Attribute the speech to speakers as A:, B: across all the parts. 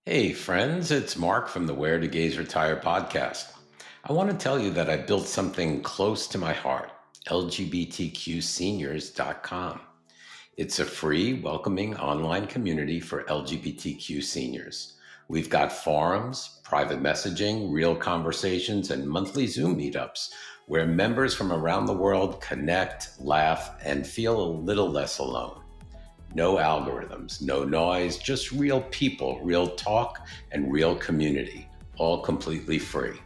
A: Hey, friends, it's Mark from the Where Do Gays Retire podcast. I want to tell you that I built something close to my heart, LGBTQseniors.com. It's a free, welcoming online community for LGBTQ seniors. We've got forums, private messaging, real conversations, and monthly Zoom meetups where members from around the world connect, laugh, and feel a little less alone. No algorithms, no noise, just real people, real talk, and real community, all completely free.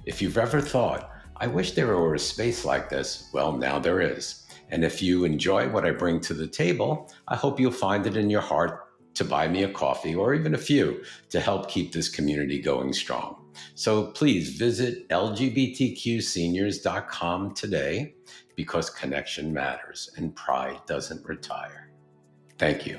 A: If you've ever thought, I wish there were a space like this, well, now there is. And if you enjoy what I bring to the table, I hope you'll find it in your heart to buy me a coffee or even a few to help keep this community going strong. So please visit lgbtqseniors.com today because connection matters and pride doesn't retire. Thank you.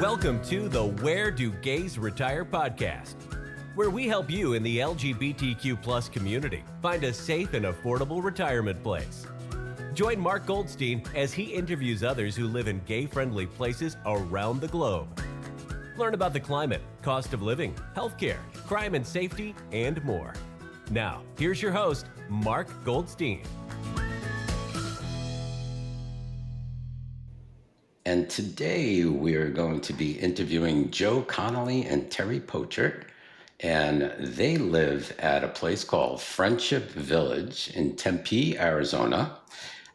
B: Welcome to the Where Do Gays Retire podcast, where we help you in the LGBTQ+ community find a safe and affordable retirement place. Join Mark Goldstein as he interviews others who live in gay-friendly places around the globe. Learn about the climate, cost of living, healthcare, crime and safety, and more. Now, here's your host, Mark Goldstein.
A: And today we're going to be interviewing Joe Connolly and Terry Pochert. And they live at a place called Friendship Village in Tempe, Arizona.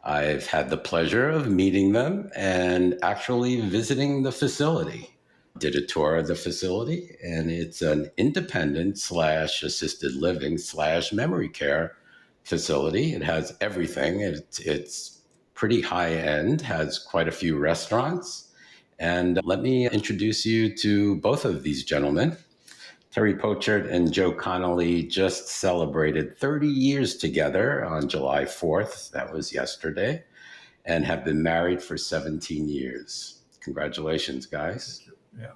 A: I've had the pleasure of meeting them and actually visiting the facility. Did a tour of the facility, and it's an independent / assisted living / memory care facility. It has everything. It's pretty high end, has quite a few restaurants. And let me introduce you to both of these gentlemen. Terry Pochert and Joe Connolly just celebrated 30 years together on July 4th. That was yesterday, and have been married for 17 years. Congratulations, guys.
C: Yeah.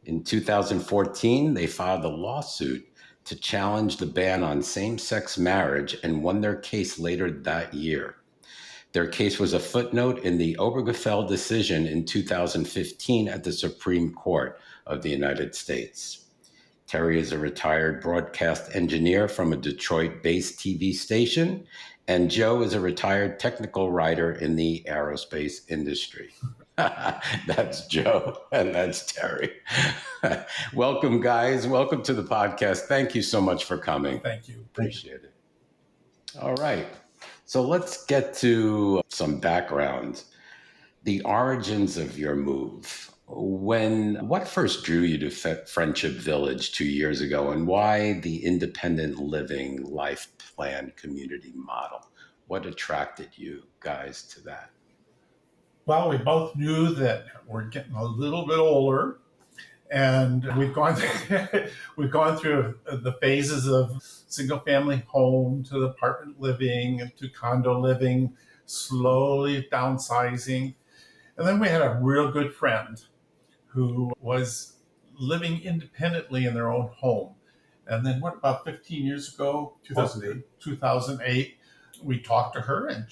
A: In 2014, they filed a lawsuit to challenge the ban on same-sex marriage and won their case later that year. Their case was a footnote in the Obergefell decision in 2015 at the Supreme Court of the United States. Terry is a retired broadcast engineer from a Detroit-based TV station, and Joe is a retired technical writer in the aerospace industry. That's Joe, and that's Terry. Welcome, guys. Welcome to the podcast. Thank you so much for coming.
C: Thank you.
A: Appreciate it. All right. So let's get to some background. The origins of your move. What first drew you to Friendship Village 2 years ago, and why the independent living life plan community model? What attracted you guys to that?
C: Well, we both knew that we're getting a little bit older, and we've gone through the phases of single family home to apartment living and to condo living, slowly downsizing. And then we had a real good friend who was living independently in their own home. And then about 15 years ago, 2008, we talked to her, and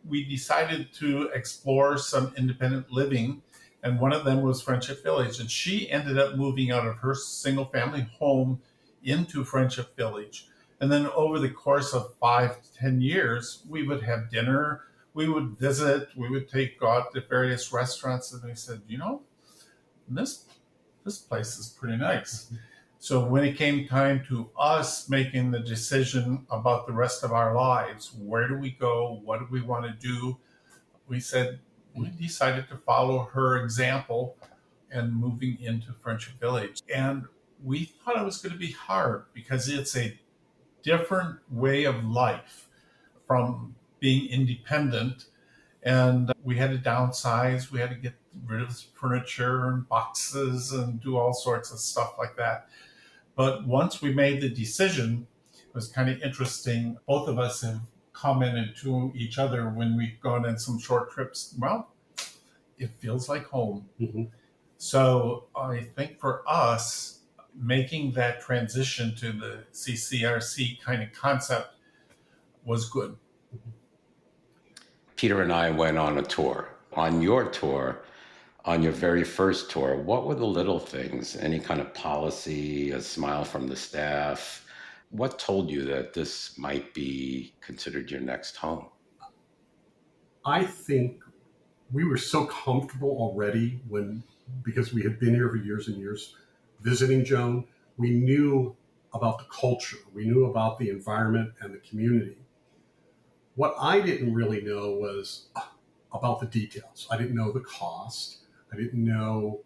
C: we decided to explore some independent living, and one of them was Friendship Village. And she ended up moving out of her single family home into Friendship Village. And then over the course of 5 to 10 years, we would have dinner, we would visit, we would go out to various restaurants, and we said, this place is pretty nice. So when it came time to us making the decision about the rest of our lives, where do we go? What do we want to do? We decided to follow her example and moving into Friendship Village. And we thought it was going to be hard because it's a different way of life from being independent. And we had to downsize. We had to get rid of furniture and boxes and do all sorts of stuff like that. But once we made the decision, it was kind of interesting. Both of us have commented to each other when we've gone on some short trips, well, it feels like home. Mm-hmm. So I think for us, making that transition to the CCRC kind of concept was good.
A: Peter and I went on a tour. On your tour, on your very first tour, what were the little things? Any kind of policy, a smile from the staff? What told you that this might be considered your next home?
D: I think we were so comfortable already because we had been here for years and years visiting Joan. We knew about the culture, we knew about the environment and the community. What I didn't really know was about the details. I didn't know the cost. I didn't know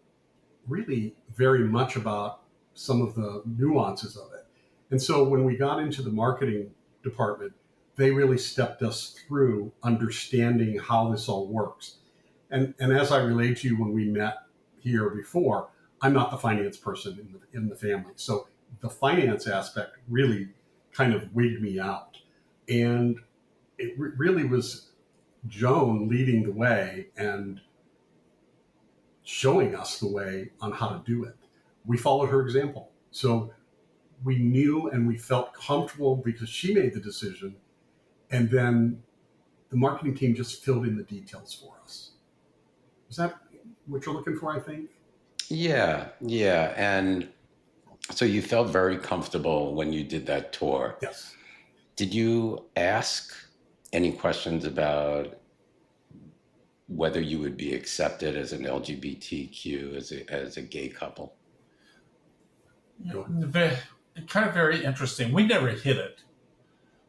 D: really very much about some of the nuances of it. And so when we got into the marketing department, they really stepped us through understanding how this all works. And as I relayed to you when we met here before, I'm not the finance person in the family. So the finance aspect really kind of wigged me out. And it really was Joan leading the way and showing us the way on how to do it. We followed her example. So we knew and we felt comfortable because she made the decision. And then the marketing team just filled in the details for us. Is that what you're looking for, I think?
A: Yeah, yeah. And so you felt very comfortable when you did that tour.
D: Yes.
A: Did you ask any questions about whether you would be accepted as an LGBTQ, as a gay couple?
C: Kind of very interesting. We never hid it.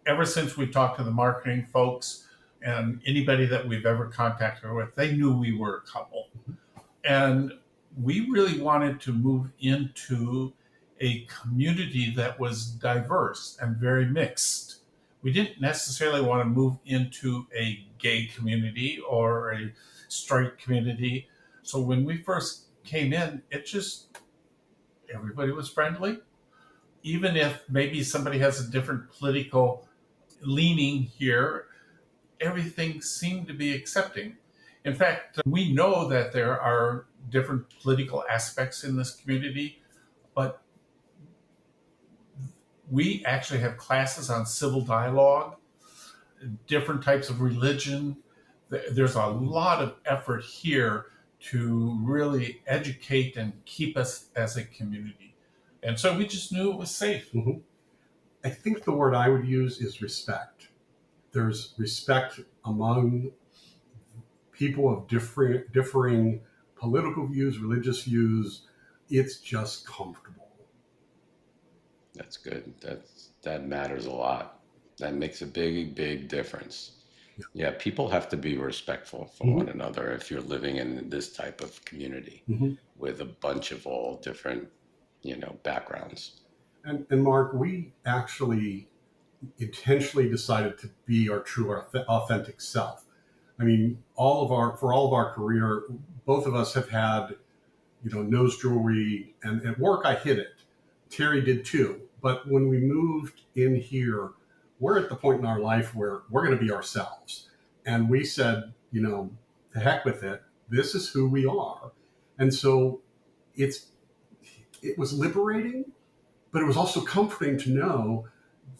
C: Ever since we talked to the marketing folks and anybody that we've ever contacted with, they knew we were a couple. And we really wanted to move into a community that was diverse and very mixed. We didn't necessarily want to move into a gay community or a straight community. So when we first came in, everybody was friendly. Even if maybe somebody has a different political leaning here, everything seemed to be accepting. In fact, we know that there are different political aspects in this community, but we actually have classes on civil dialogue, different types of religion. There's a lot of effort here to really educate and keep us as a community. And so we just knew it was safe.
D: Mm-hmm. I think the word I would use is respect. There's respect among people of differing political views, religious views. It's just comfortable.
A: That's good. That matters a lot. That makes a big difference. Yeah, people have to be respectful for one another if you're living in this type of community with a bunch of all different, backgrounds.
D: And Mark, we actually intentionally decided to be our true, authentic self. I mean, for all of our career, both of us have had, nose jewelry, and at work I hid it. Terry did too. But when we moved in here, we're at the point in our life where we're going to be ourselves. And we said, to heck with it. This is who we are. And so it was liberating, but it was also comforting to know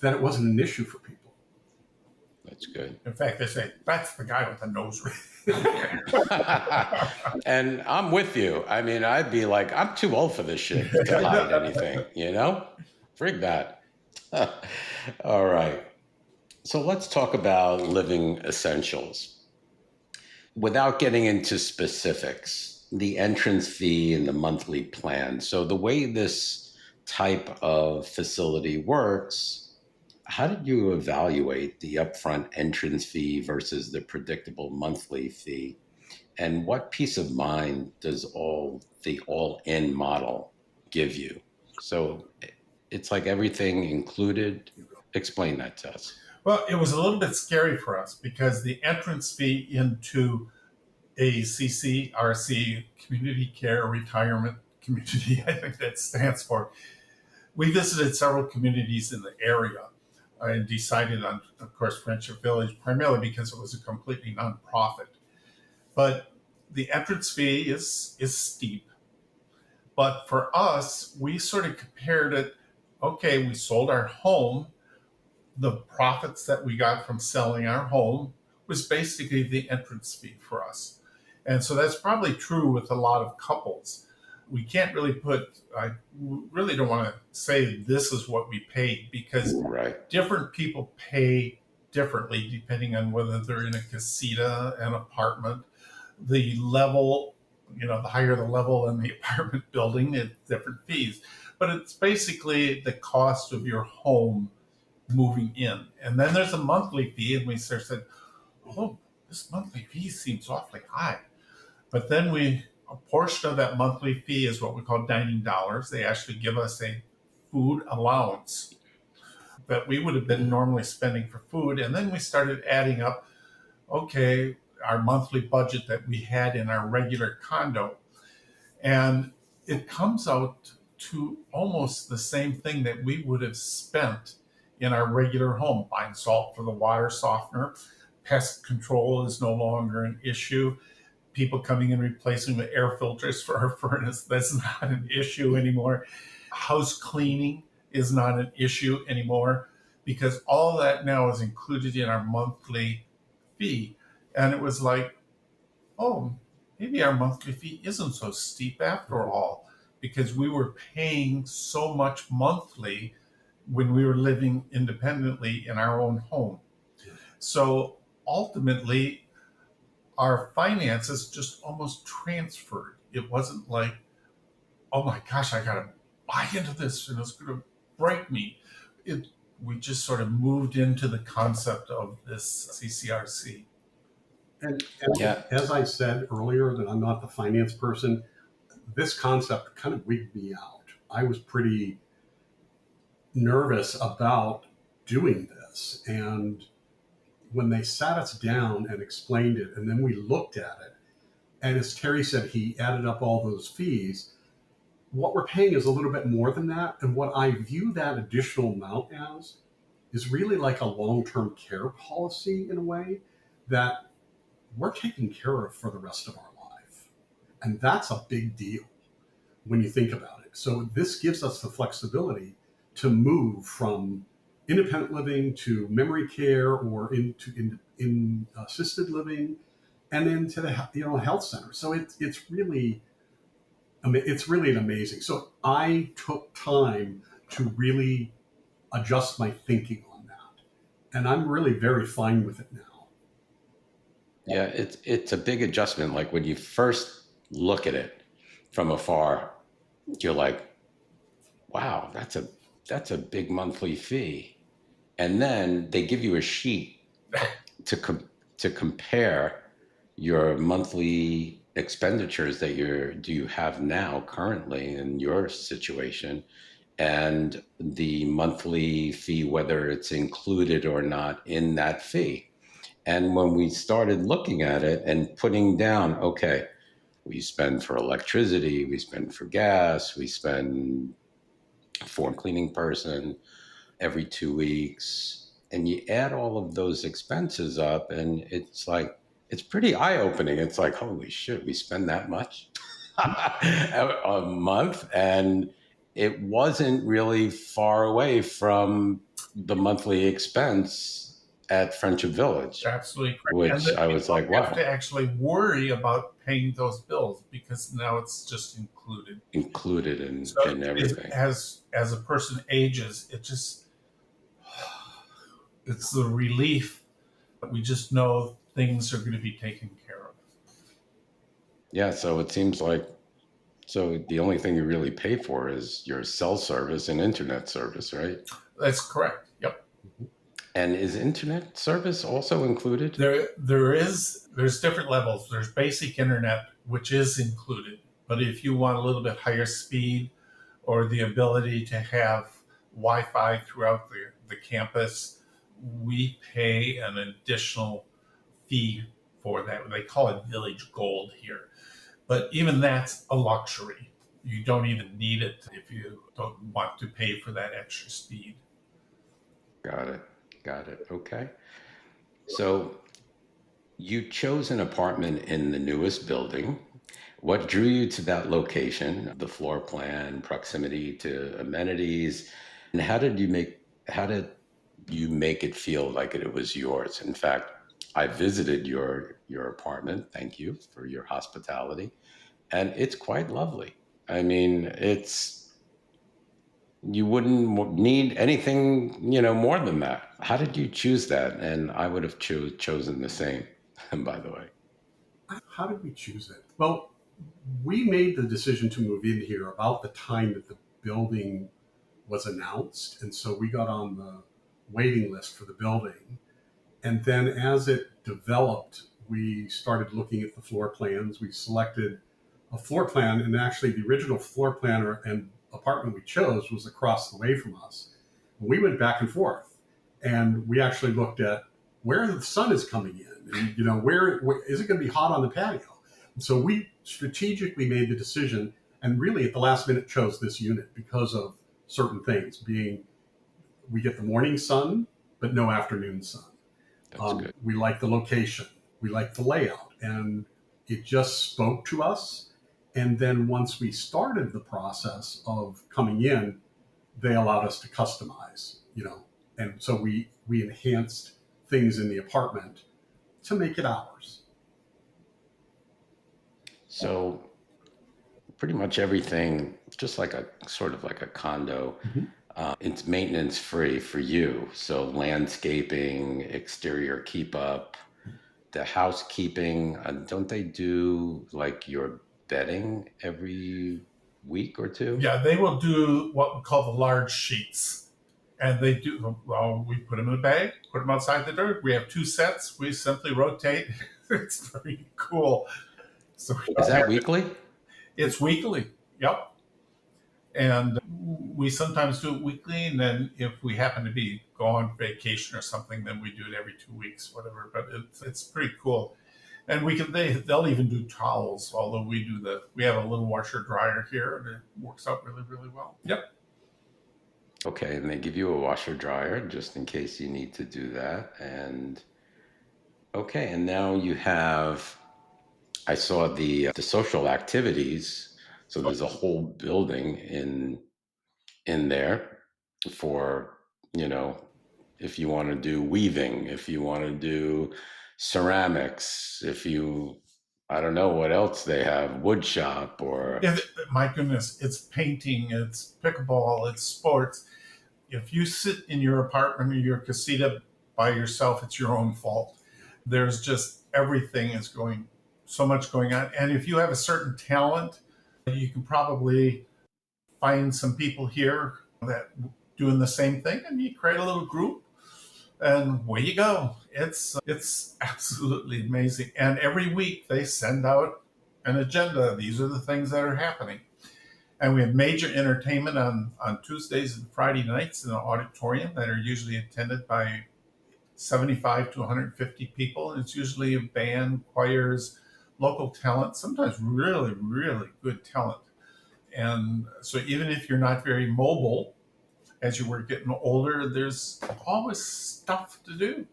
D: that it wasn't an issue for people.
A: That's good.
C: In fact, they say, that's the guy with the nose ring.
A: And I'm with you. I mean, I'd be like, I'm too old for this shit to hide anything, Frig that. All right. So let's talk about living essentials. Without getting into specifics, the entrance fee and the monthly plan. So the way this type of facility works, how did you evaluate the upfront entrance fee versus the predictable monthly fee? And what peace of mind does the all-in model give you? So it's like everything included. Explain that to us.
C: Well, it was a little bit scary for us because the entrance fee into a CCRC, Community Care Retirement Community, I think that stands for. We visited several communities in the area and decided on, of course, Friendship Village, primarily because it was a completely nonprofit. But the entrance fee is steep. But for us, we sort of compared it. Okay, we sold our home. The profits that we got from selling our home was basically the entrance fee for us. And so that's probably true with a lot of couples. We can't really I really don't want to say this is what we paid, because
A: Right.
C: different people pay differently depending on whether they're in a casita, an apartment, the level, the higher the level in the apartment building, it's different fees. But it's basically the cost of your home moving in. And then there's a monthly fee, and we sort of said, oh, this monthly fee seems awfully high. But then a portion of that monthly fee is what we call dining dollars. They actually give us a food allowance that we would have been normally spending for food. And then we started adding up, okay, our monthly budget that we had in our regular condo. And it comes out to almost the same thing that we would have spent in our regular home, buying salt for the water softener. Pest control is no longer an issue. People coming and replacing the air filters for our furnace, that's not an issue anymore. House cleaning is not an issue anymore, because all that now is included in our monthly fee. And it was like, oh, maybe our monthly fee isn't so steep after all, because we were paying so much monthly when we were living independently in our own home. So ultimately, our finances just almost transferred. It wasn't like, oh my gosh, I got to buy into this and it's going to break me. We just sort of moved into the concept of this CCRC.
D: And
A: Yeah.
D: as I said earlier, that I'm not the finance person, this concept kind of wigged me out. I was pretty nervous about doing this. And when they sat us down and explained it, and then we looked at it, and as Terry said, he added up all those fees. What we're paying is a little bit more than that. And what I view that additional amount as is really like a long-term care policy in a way that we're taken care of for the rest of our life. And that's a big deal when you think about it. So this gives us the flexibility to move from independent living to memory care or in assisted living and into the health center. So it's really amazing. So I took time to really adjust my thinking on that, and I'm really very fine with it now.
A: Yeah, it's a big adjustment. Like when you first look at it from afar, you're like, wow, that's a big monthly fee. And then they give you a sheet to compare your monthly expenditures that you have now currently in your situation, and the monthly fee, whether it's included or not in that fee. And when we started looking at it and putting down, okay, we spend for electricity, we spend for gas, we spend for a cleaning person every 2 weeks, and you add all of those expenses up, and it's pretty eye-opening. It's like, holy shit, we spend that much a month, and it wasn't really far away from the monthly expense at Friendship Village,
C: Absolutely correct. And
A: which
C: that
A: I
C: you
A: was
C: don't
A: like,
C: have
A: wow,
C: to actually worry about paying those bills, because now it's just included.
A: included
C: So
A: in everything.
C: as a person ages, it's the relief that we just know things are going to be taken care of.
A: Yeah, so it seems like the only thing you really pay for is your cell service and internet service, right?
C: That's correct. Yep.
A: And is internet service also included?
C: There's different levels. There's basic internet, which is included, but if you want a little bit higher speed or the ability to have Wi-Fi throughout the campus, we pay an additional fee for that. They call it Village Gold here, but even that's a luxury. You don't even need it if you don't want to pay for that extra speed.
A: Got it. Got it. Okay. So you chose an apartment in the newest building. What drew you to that location, the floor plan, proximity to amenities, and how did you make it feel like it was yours? In fact, I visited your apartment. Thank you for your hospitality, and it's quite lovely. I mean, it's you wouldn't need anything, more than that. How did you choose that? And I would have chosen the same, by the way.
D: How did we choose it? Well, we made the decision to move in here about the time that the building was announced. And so we got on the waiting list for the building. And then as it developed, we started looking at the floor plans. We selected a floor plan, and actually the original floor plan and apartment we chose was across the way from us. And we went back and forth, and we actually looked at where the sun is coming in, and where is it going to be hot on the patio. And so we strategically made the decision, and really at the last minute chose this unit because of certain things, being we get the morning sun but no afternoon sun.
A: That's good.
D: We like the location, we like the layout, and it just spoke to us. And then once we started the process of coming in, they allowed us to customize, and so we enhanced things in the apartment to make it ours.
A: So pretty much everything, just like a sort of like a condo. It's maintenance free for you. So landscaping, exterior keep up, the housekeeping. Don't they do like your bedding every week or two?
C: Yeah, they will do what we call the large sheets. And they do, well, we put them in a bag, put them outside the door. We have two sets. We simply rotate. It's pretty cool. So
A: Is that weekly?
C: it's weekly. Yep. And we sometimes do it weekly. And then if we happen to be go on vacation or something, then we do it every 2 weeks, whatever. But it's pretty cool. And they'll even do towels, although we have a little washer dryer here and it works out really, really well. Yep.
A: Okay, and they give you a washer dryer just in case you need to do that. And okay, and now you have, I saw the social activities. So there's a whole building in there for, you know, if you want to do weaving, if you want to do ceramics, if you, I don't know what else they have, wood shop or.
C: Yeah, my goodness, it's painting, it's pickleball, it's sports. If you sit in your apartment or your casita by yourself, it's your own fault. There's just everything is going, so much going on. And if you have a certain talent, you can probably find some people here that doing the same thing, and you create a little group, and away you go. It's absolutely amazing. And every week they send out an agenda. These are the things that are happening. And we have major entertainment on Tuesdays and Friday nights in an auditorium that are usually attended by 75 to 150 people. And it's usually a band, choirs, local talent, sometimes really, really good talent. And so even if you're not very mobile, as you were getting older, there's always stuff to do.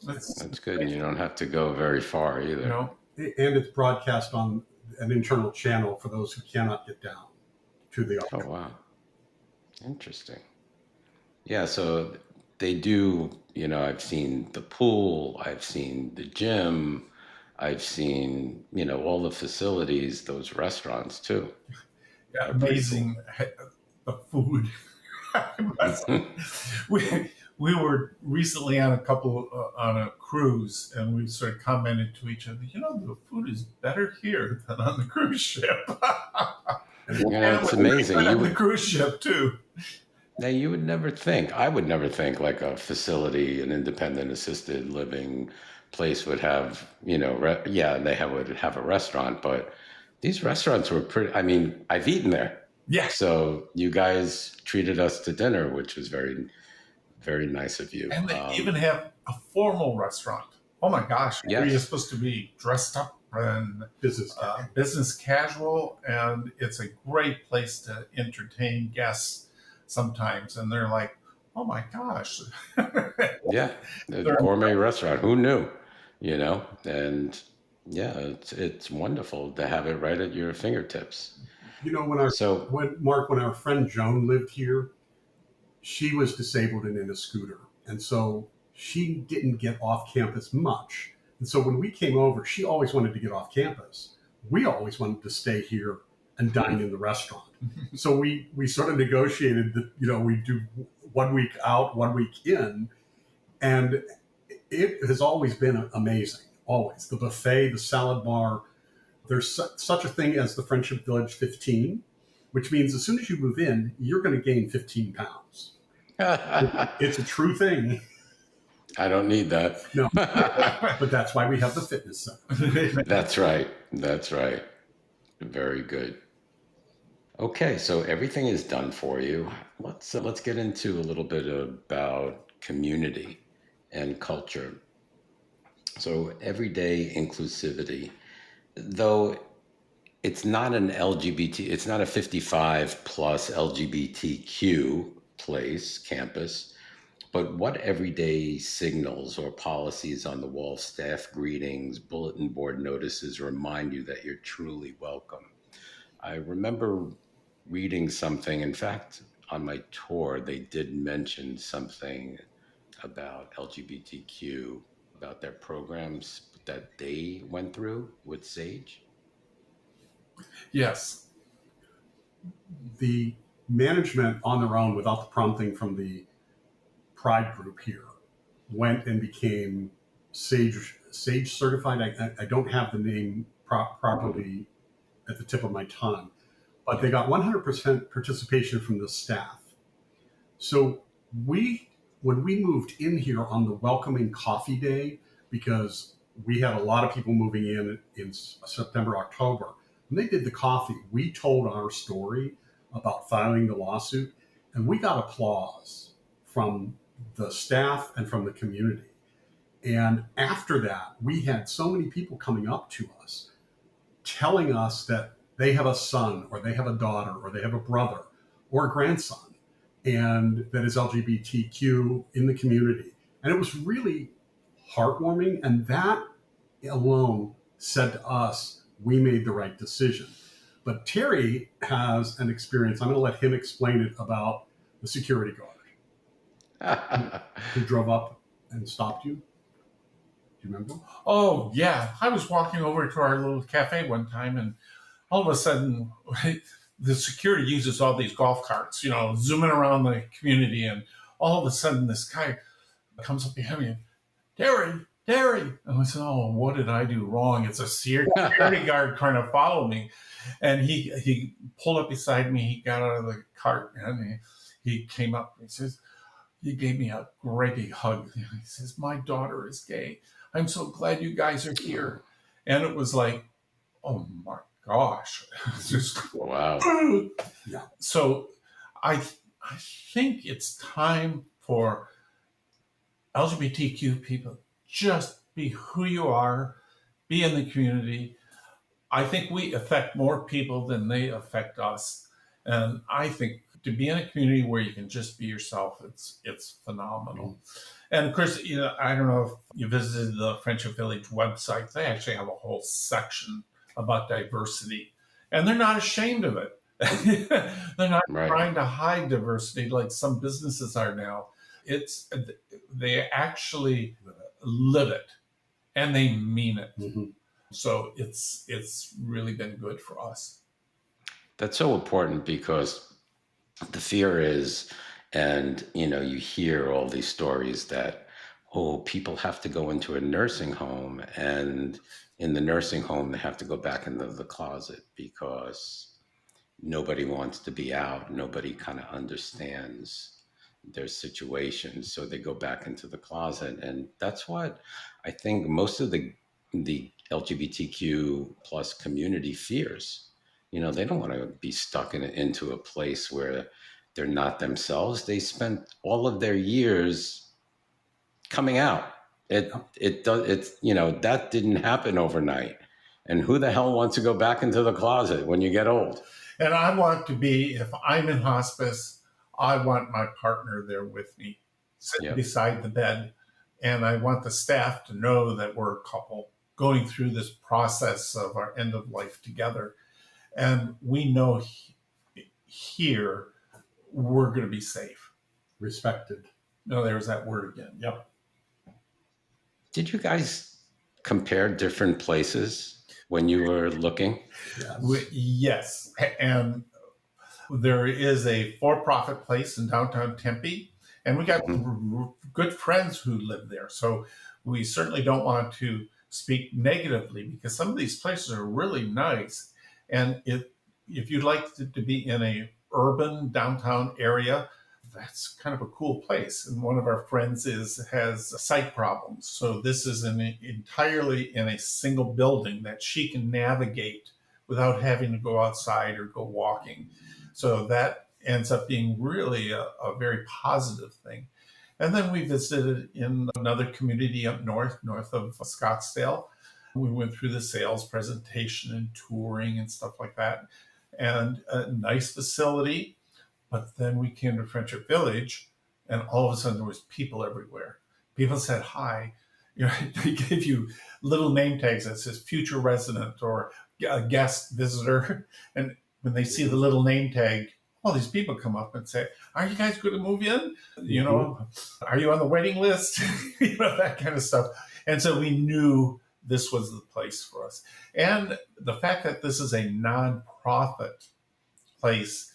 A: That's good. And you don't have to go very far either.
C: You know,
D: And it's broadcast on an internal channel for those who cannot get down to the
A: Oh, wow. Interesting. Yeah, so they do, I've seen the pool, I've seen the gym, I've seen, all the facilities, those restaurants too.
C: yeah, amazing the food. we we were recently on on a cruise, and we sort of commented to each other, the food is better here than on the cruise ship.
A: It's amazing.
C: On the cruise ship too.
A: Now, you would never think, I would never think like a facility, an independent assisted living place would have, would have a restaurant, but these restaurants were pretty, I mean, I've eaten there.
C: Yeah.
A: So you guys treated us to dinner, which was very, very nice of you.
C: And they even have a formal restaurant. Oh my gosh.
A: Yes.
C: Where you're supposed to be dressed up and business casual. And it's a great place to entertain guests sometimes. And they're like, oh my gosh.
A: Yeah. A gourmet restaurant. Who knew? And Yeah, it's wonderful to have it right at your fingertips.
D: You know,
A: So,
D: when our friend Joan lived here, she was disabled and in a scooter, and so she didn't get off campus much. And so when we came over, she always wanted to get off campus. We always wanted to stay here and dine in the restaurant. So we sort of negotiated that, you know, we do 1 week out, 1 week in, and it has always been amazing. Always the buffet, the salad bar. There's such a thing as the Friendship Village 15, which means as soon as you move in, you're going to gain 15 pounds. It's a true thing.
A: I don't need that.
D: No, but that's why we have the fitness center.
A: That's right. That's right. Very good. Okay, so everything is done for you. Let's get into a little bit about community and culture. So everyday inclusivity, though it's not an LGBT, it's not a 55 plus LGBTQ place, campus, but what everyday signals or policies on the wall, staff greetings, bulletin board notices remind you that you're truly welcome? I remember reading something, in fact, on my tour, they did mention something about LGBTQ, about their programs that they went through with Sage.
C: Yes.
D: The management on their own, without the prompting from the Pride group here, went and became Sage certified. I don't have the name properly at the tip of my tongue, but they got 100% participation from the staff. So when we moved in here on the welcoming coffee day, because we had a lot of people moving in September, October, when they did the coffee, we told our story about filing the lawsuit, and we got applause from the staff and from the community. And after that, we had so many people coming up to us telling us that they have a son or they have a daughter or they have a brother or a grandson and that is LGBTQ in the community. And it was really heartwarming. And that alone said to us, we made the right decision. But Terry has an experience. I'm going to let him explain it about the security guard who drove up and stopped you. Do you remember?
C: Oh, yeah. I was walking over to our little cafe one time, and all of a sudden, the security uses all these golf carts, zooming around the community. And all of a sudden, this guy comes up behind me, Terry. And I said, oh, what did I do wrong? It's a security guard trying to follow me. And he pulled up beside me. He got out of the cart, and he came up. And he gave me a great big hug. He says, my daughter is gay. I'm so glad you guys are here. And it was like, oh my gosh. It's just
A: Wow.
D: Yeah.
C: So I think it's time for LGBTQ people, just be who you are, be in the community. I think we affect more people than they affect us. And I think to be in a community where you can just be yourself, it's phenomenal. Mm-hmm. And of course, I don't know if you visited the Friendship Village website. They actually have a whole section about diversity, and they're not ashamed of it. They're not trying to hide diversity like some businesses are now. They actually live it, and they mean it. Mm-hmm. So it's really been good for us.
A: That's so important because the fear is, and you hear all these stories that, people have to go into a nursing home, and in the nursing home they have to go back into the closet because nobody wants to be out. Nobody kind of understands their situation, so they go back into the closet. And that's what I think most of the LGBTQ plus community fears. They don't want to be stuck into a place where they're not themselves. They spent all of their years coming out. That didn't happen overnight. And who the hell wants to go back into the closet when you get old?
C: And I want to be, if I'm in hospice, I want my partner there with me, sitting beside the bed. And I want the staff to know that we're a couple. going through this process of our end of life together. And we know here we're going to be safe.
D: Respected.
C: No, there's that word again. Yep.
A: Did you guys compare different places when you were looking?
C: Yes. And there is a for-profit place in downtown Tempe, and we got good friends who live there. So we certainly don't want to speak negatively, because some of these places are really nice. And if you'd like to be in a urban downtown area, that's kind of a cool place. And one of our friends has sight problems. So this is entirely in a single building that she can navigate without having to go outside or go walking. So that ends up being really a very positive thing. And then we visited in another community up north of Scottsdale. We went through the sales presentation and touring and stuff like that. And a nice facility. But then we came to Friendship Village, and all of a sudden there was people everywhere. People said hi. You know, they give you little name tags that says future resident or a guest visitor. And when they see the little name tag, all these people come up and say, "Are you guys going to move in? You know, are you on the waiting list?" You know, that kind of stuff. And so we knew this was the place for us. And the fact that this is a nonprofit place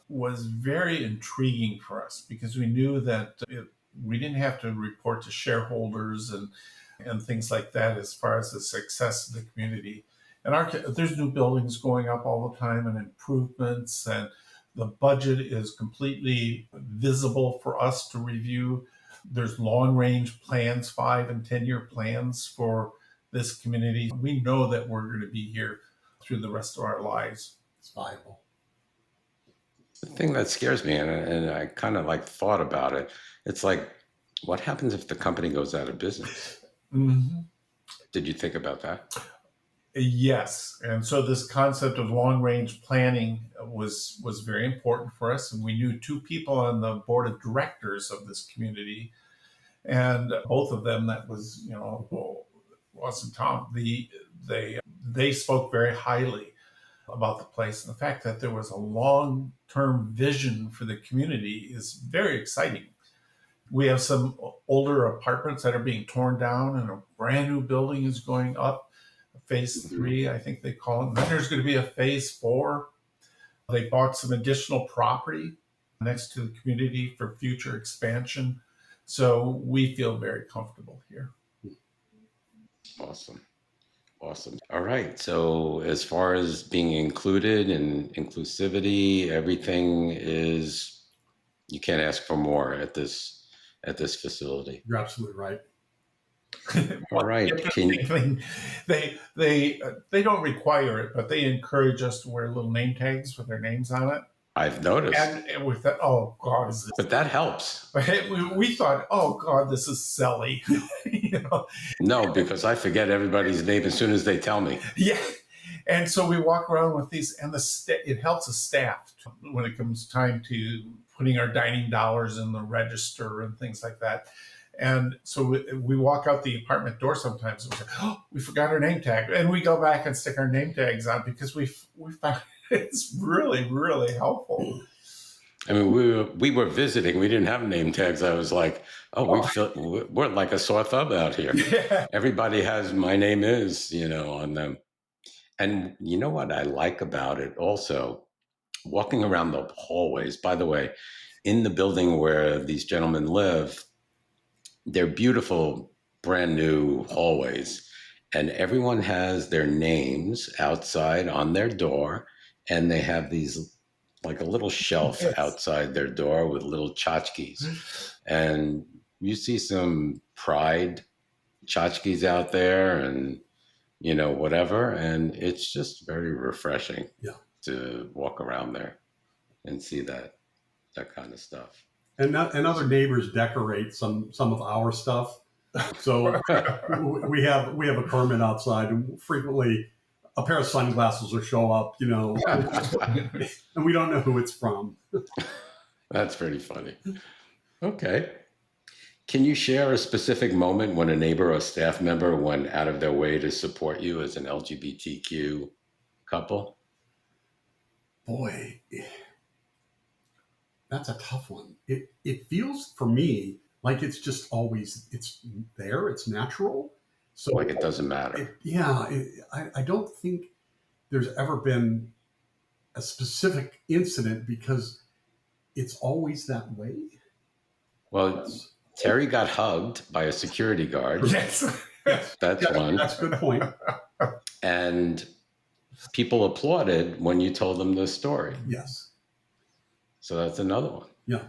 C: was very intriguing for us, because we knew that we didn't have to report to shareholders and things like that as far as the success of the community. And there's new buildings going up all the time and improvements, and the budget is completely visible for us to review. There's long-range plans, 5 and 10-year plans for this community. We know that we're going to be here through the rest of our lives.
D: It's viable.
A: The thing that scares me, and I kind of like thought about it, it's like, what happens if the company goes out of business?
C: Mm-hmm.
A: Did you think about that?
C: Yes. And so this concept of long-range planning was very important for us. And we knew 2 people on the board of directors of this community. And both of them, that was, you know, Ross and Tom, they spoke very highly about the place. And the fact that there was a long-term vision for the community is very exciting. We have some older apartments that are being torn down, and a brand new building is going up. Phase 3, I think they call it. And then there's going to be a phase 4. They bought some additional property next to the community for future expansion. So we feel very comfortable here.
A: Awesome. All right. So as far as being included and inclusivity, everything is, you can't ask for more at this facility.
D: You're absolutely right.
A: All right.
C: They don't require it, but they encourage us to wear little name tags with their names on it.
A: I've noticed.
C: And with that, oh God, is this?
A: But that helps.
C: We thought, oh God, this is silly. You know?
A: No, because I forget everybody's name as soon as they tell me.
C: Yeah. And so we walk around with these, and it helps the staff when it comes time to putting our dining dollars in the register and things like that. And so we walk out the apartment door sometimes and we say, "Oh, we forgot our name tag." And we go back and stick our name tags on, because we found it's really, really helpful.
A: I mean, we were visiting. We didn't have name tags. I was like, "Oh, we're like a sore thumb out here."
C: Yeah.
A: Everybody has "my name is," you know, on them. And you know what I like about it also? Walking around the hallways. By the way, in the building where these gentlemen live, they're beautiful, brand new hallways, and everyone has their names outside on their door, and they have these, like a little shelf outside their door with little tchotchkes. And you see some Pride tchotchkes out there, and, you know, whatever, and it's just very refreshing to walk around there and see that kind of stuff.
D: And other neighbors decorate some of our stuff. So we have a permit outside, and frequently a pair of sunglasses will show up, you know, and we don't know who it's from.
A: That's pretty funny. Okay. Can you share a specific moment when a neighbor or staff member went out of their way to support you as an LGBTQ couple?
D: Boy, that's a tough one. It feels for me like it's just always it's there. It's natural. So
A: Like it doesn't matter.
D: I don't think there's ever been a specific incident because it's always that way.
A: Well, Terry got hugged by a security guard.
C: Yes.
A: That's one.
D: That's a good point.
A: And people applauded when you told them the story.
D: Yes.
A: So that's another one.
D: Yeah.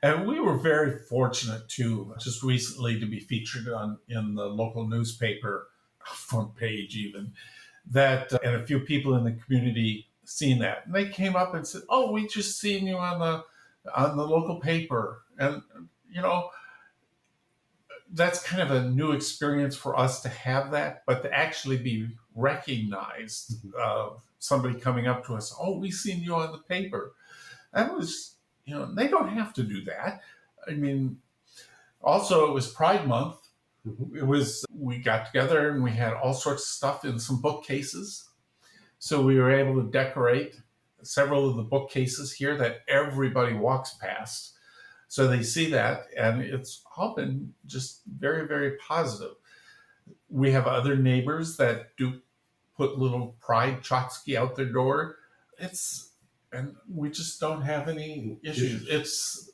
C: And we were very fortunate too, just recently to be featured in the local newspaper front page even, that and a few people in the community seen that. And they came up and said, "Oh, we just seen you on the local paper." And that's kind of a new experience for us to have that, but to actually be recognized, somebody coming up to us, "Oh, we seen you on the paper." That was, they don't have to do that. I mean, also it was Pride Month. We got together and we had all sorts of stuff in some bookcases. So we were able to decorate several of the bookcases here that everybody walks past. So they see that, and it's all been just very, very positive. We have other neighbors that do put little pride Trotsky out their door. And we just don't have any issues. It's,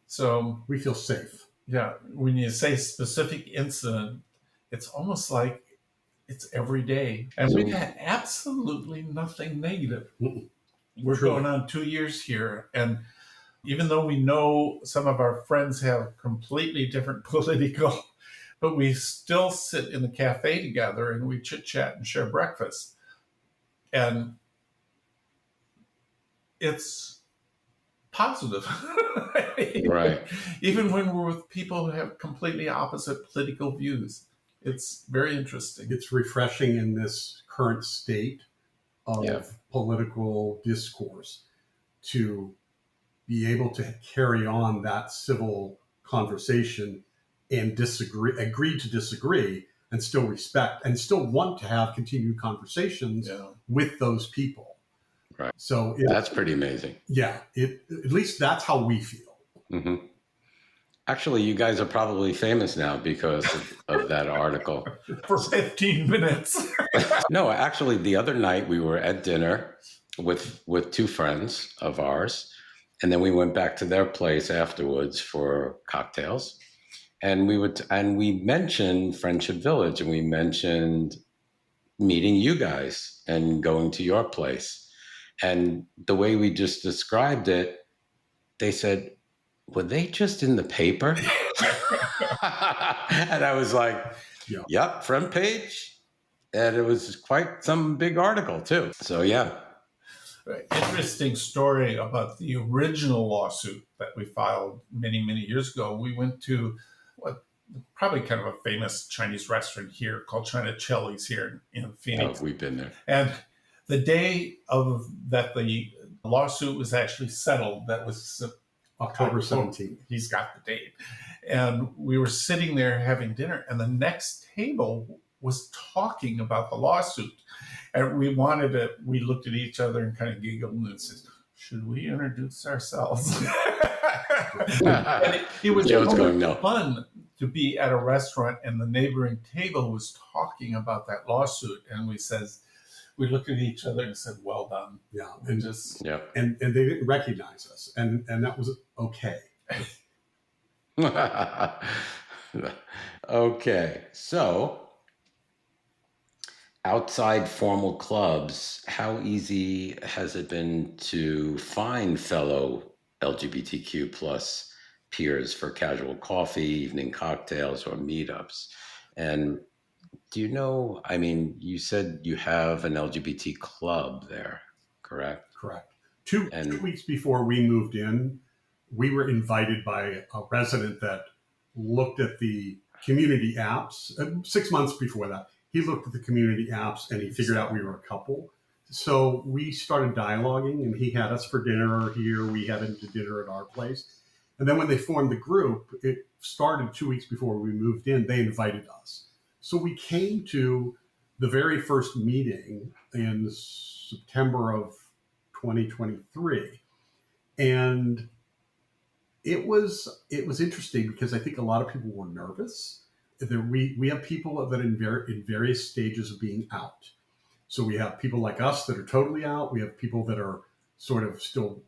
C: so
D: We feel safe.
C: yeah, when you say specific incident, it's almost like it's every day. And we've had absolutely nothing negative. We're
D: True.
C: going on 2 years here. And even though we know some of our friends have completely different political, but we still sit in the cafe together and we chit chat and share breakfast. And it's positive.
A: Right.
C: Even when we're with people who have completely opposite political views. It's very interesting.
D: It's refreshing in this current state of political discourse to be able to carry on that civil conversation and agree to disagree, and still respect and still want to have continued conversations with those people.
A: Right.
D: So
A: that's pretty amazing.
D: Yeah. At least that's how we feel.
A: Mm-hmm. Actually, you guys are probably famous now because of that article.
C: For 15 minutes.
A: No, actually, the other night we were at dinner with two friends of ours, and then we went back to their place afterwards for cocktails, and we mentioned Friendship Village, and we mentioned meeting you guys and going to your place, and the way we just described it, they said, "Were they just in the paper?" And I was like, "Yep, front page," and it was quite some big article too. So yeah.
C: Interesting story about the original lawsuit that we filed many, many years ago. We went to probably kind of a famous Chinese restaurant here called China Chili's here in Phoenix.
A: Oh, we've been there.
C: And the day that the lawsuit was actually settled, that was
D: October 17th.
C: He's got the date. And we were sitting there having dinner, and the next table was talking about the lawsuit. And we looked at each other and kind of giggled and said, "Should we introduce ourselves?" And it was fun to be at a restaurant and the neighboring table was talking about that lawsuit. And we looked at each other and said, "Well done."
D: Yeah.
C: And
D: and they didn't recognize us. And that was okay.
A: Okay. So outside formal clubs, how easy has it been to find fellow LGBTQ plus peers for casual coffee, evening cocktails, or meetups? And do you know, I mean, you said you have an LGBT club there, correct?
D: Correct. Two weeks before we moved in, we were invited by a resident that looked at the community apps. 6 months before that, he looked at the community apps and he figured out we were a couple. So we started dialoguing, and he had us for dinner here. We had him to dinner at our place. And then when they formed the group, it started 2 weeks before we moved in. They invited us. So we came to the very first meeting in September of 2023. And it was interesting because I think a lot of people were nervous. We have people that are in various stages of being out. So we have people like us that are totally out. We have people that are sort of still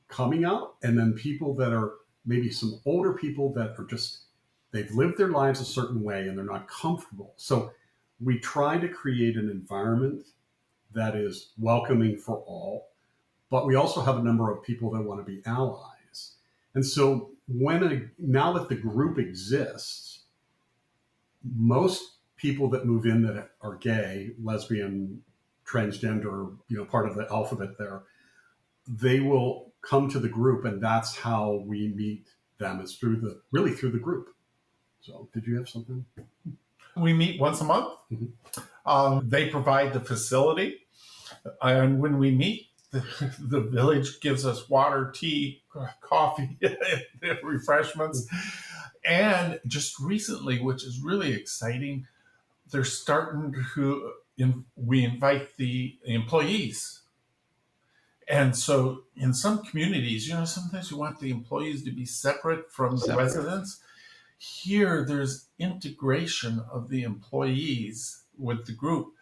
D: coming out, and then people that are maybe some older people that are just, they've lived their lives a certain way and they're not comfortable. So we try to create an environment that is welcoming for all, but we also have a number of people that want to be allies. And so now that the group exists, most people that move in that are gay, lesbian, transgender, part of the alphabet there, they will come to the group, and that's how we meet them, is through the group. So did you have something?
C: We meet once a month. They provide the facility. And when we meet, the village gives us water, tea, coffee, refreshments. And just recently, which is really exciting, they're starting to, we invite the employees. And so in some communities, sometimes you want the employees to be separate from the residents. Here, there's integration of the employees with the group.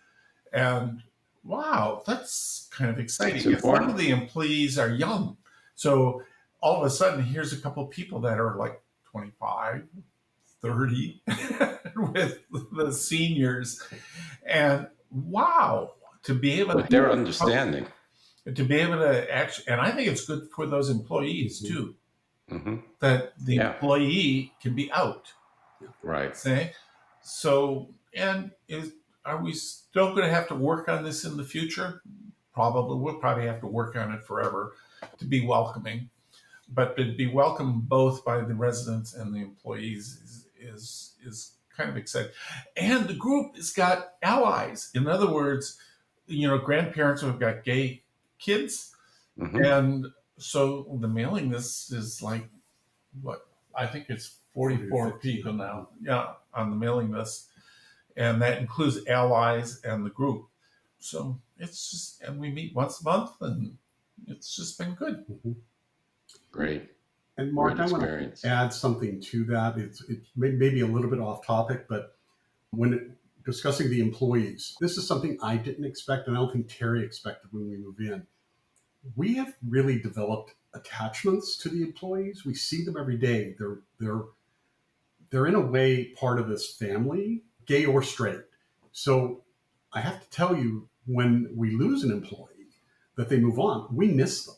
C: And wow, that's kind of exciting. And one of the employees are young. So all of a sudden, here's a couple of people that are like 25, 30 with the seniors. And wow, to be able to...
A: But their understanding.
C: To be able to actually... And I think it's good for those employees, too.
A: Mm-hmm.
C: That the employee can be out.
A: Right.
C: Say. So, and are we still going to have to work on this in the future? Probably. We'll probably have to work on it forever to be welcoming. But to be welcomed both by the residents and the employees is kind of exciting. And the group has got allies. In other words, grandparents who have got gay kids. Mm-hmm. And so the mailing list is like, what? I think it's 44 people now. Yeah, on the mailing list. And that includes allies and the group. So it's just, and we meet once a month, and it's just been good.
D: Mm-hmm.
A: Great.
D: And Mark, I want to add something to that. It's maybe a little bit off topic, but when discussing the employees, this is something I didn't expect, and I don't think Terry expected when we moved in. We have really developed attachments to the employees. We see them every day. They're in a way part of this family, gay or straight. So I have to tell you, when we lose an employee that they move on, we miss them.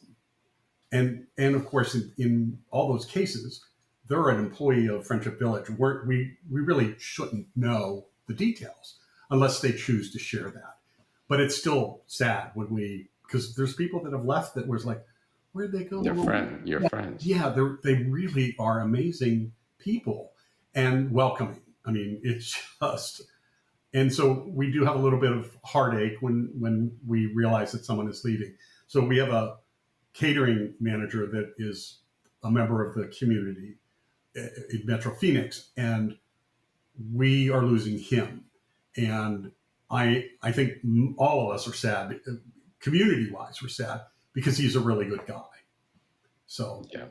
D: And of course, in all those cases, they're an employee of Friendship Village. We really shouldn't know the details unless they choose to share that. But it's still sad because there's people that have left that was like, where'd they go?
A: Your friends.
D: Yeah, they really are amazing people and welcoming. I mean, it's just, and so we do have a little bit of heartache when we realize that someone is leaving. So we have a catering manager that is a member of the community in Metro Phoenix, and we are losing him. And I think all of us are sad, community-wise, we're sad because he's a really good guy. So
A: yeah,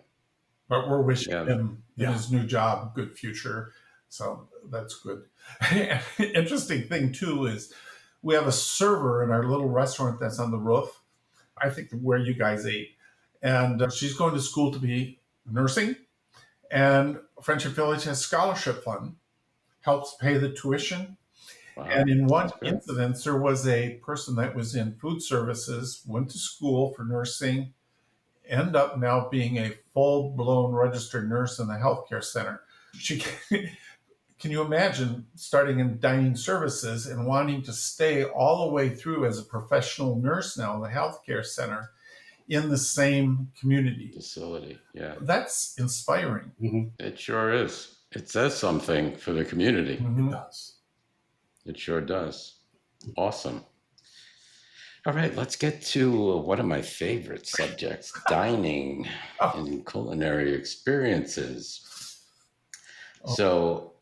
C: but we're wishing him in his new job good future. So that's good. Interesting thing too is we have a server in our little restaurant that's on the roof. I think where you guys ate, and she's going to school to be nursing. And Friendship Village has scholarship fund, helps pay the tuition. Wow, and in one incident, there was a person that was in food services, went to school for nursing, end up now being a full-blown registered nurse in the healthcare center. Can you imagine starting in dining services and wanting to stay all the way through as a professional nurse now in the healthcare center in the same community
A: facility? Yeah,
C: that's inspiring.
D: Mm-hmm.
A: It sure is. It says something for the community.
D: Mm-hmm. It does.
A: It sure does. Awesome. All right, let's get to one of my favorite subjects, dining
C: Oh,
A: and culinary experiences.
C: oh,
A: So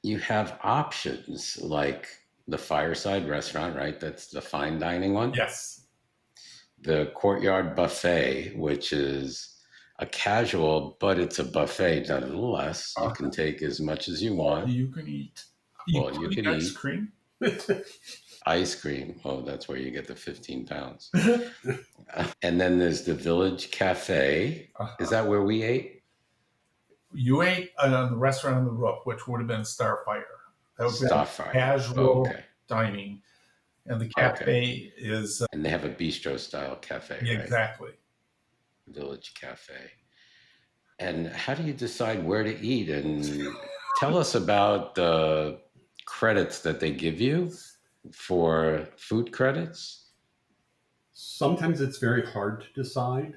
A: you have options like the Fireside Restaurant, right? That's the fine dining one.
C: yes.
A: The Courtyard Buffet, which is a casual, but it's a buffet nonetheless. You can take as much as you
C: All
A: want.
C: you can eat,
A: Well, you
C: including
A: could
C: ice
A: eat
C: cream.
A: ice cream. Oh, that's where you get the 15 pounds. And then there's the Village Cafe. Is
C: Uh-huh.
A: that where we ate?
C: You ate on the restaurant on the roof, which would have been Starfire. That would be
A: Starfire.
C: casual
A: Okay.
C: dining, and the
A: Okay.
C: cafe is
A: And they have a bistro style cafe,
C: yeah,
A: right?
C: exactly.
A: Village Cafe. And how do you decide where to eat? And tell us about the credits that they give you for food credits.
D: Sometimes it's very hard to decide.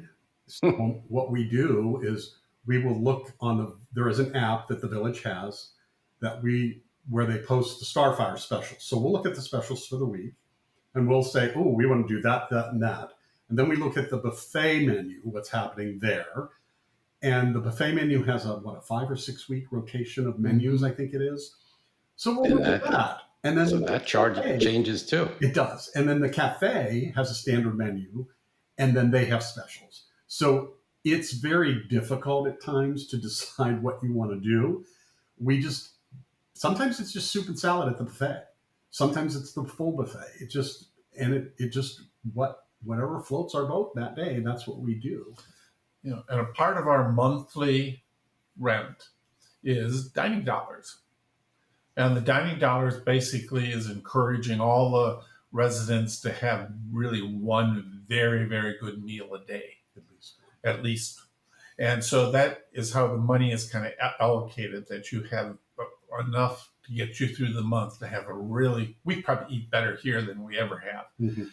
D: So what we do is we will look on there is an app that the village has where they post the Starfire specials. So we'll look at the specials for the week and we'll say, oh, we want to do that, that, and that. And then we look at the buffet menu, what's happening there. And the buffet menu has a 5 or 6 week rotation of menus, I think it is. So we'll
A: And
D: look at
A: that
D: that. And then
A: so
D: the
A: that charge
D: cafe,
A: changes too.
D: it does. And then the cafe has a standard menu, and then they have specials. So it's very difficult at times to decide what you want to do. Sometimes it's just soup and salad at the buffet. Sometimes it's the full buffet. Whatever floats our boat that day, that's what we do.
C: And a part of our monthly rent is dining dollars. And the dining dollars basically is encouraging all the residents to have really one very, very good meal a day, at least. And so that is how the money is kind of allocated, that you have enough to get you through the month to have we probably eat better here than we ever have.
D: Mm-hmm.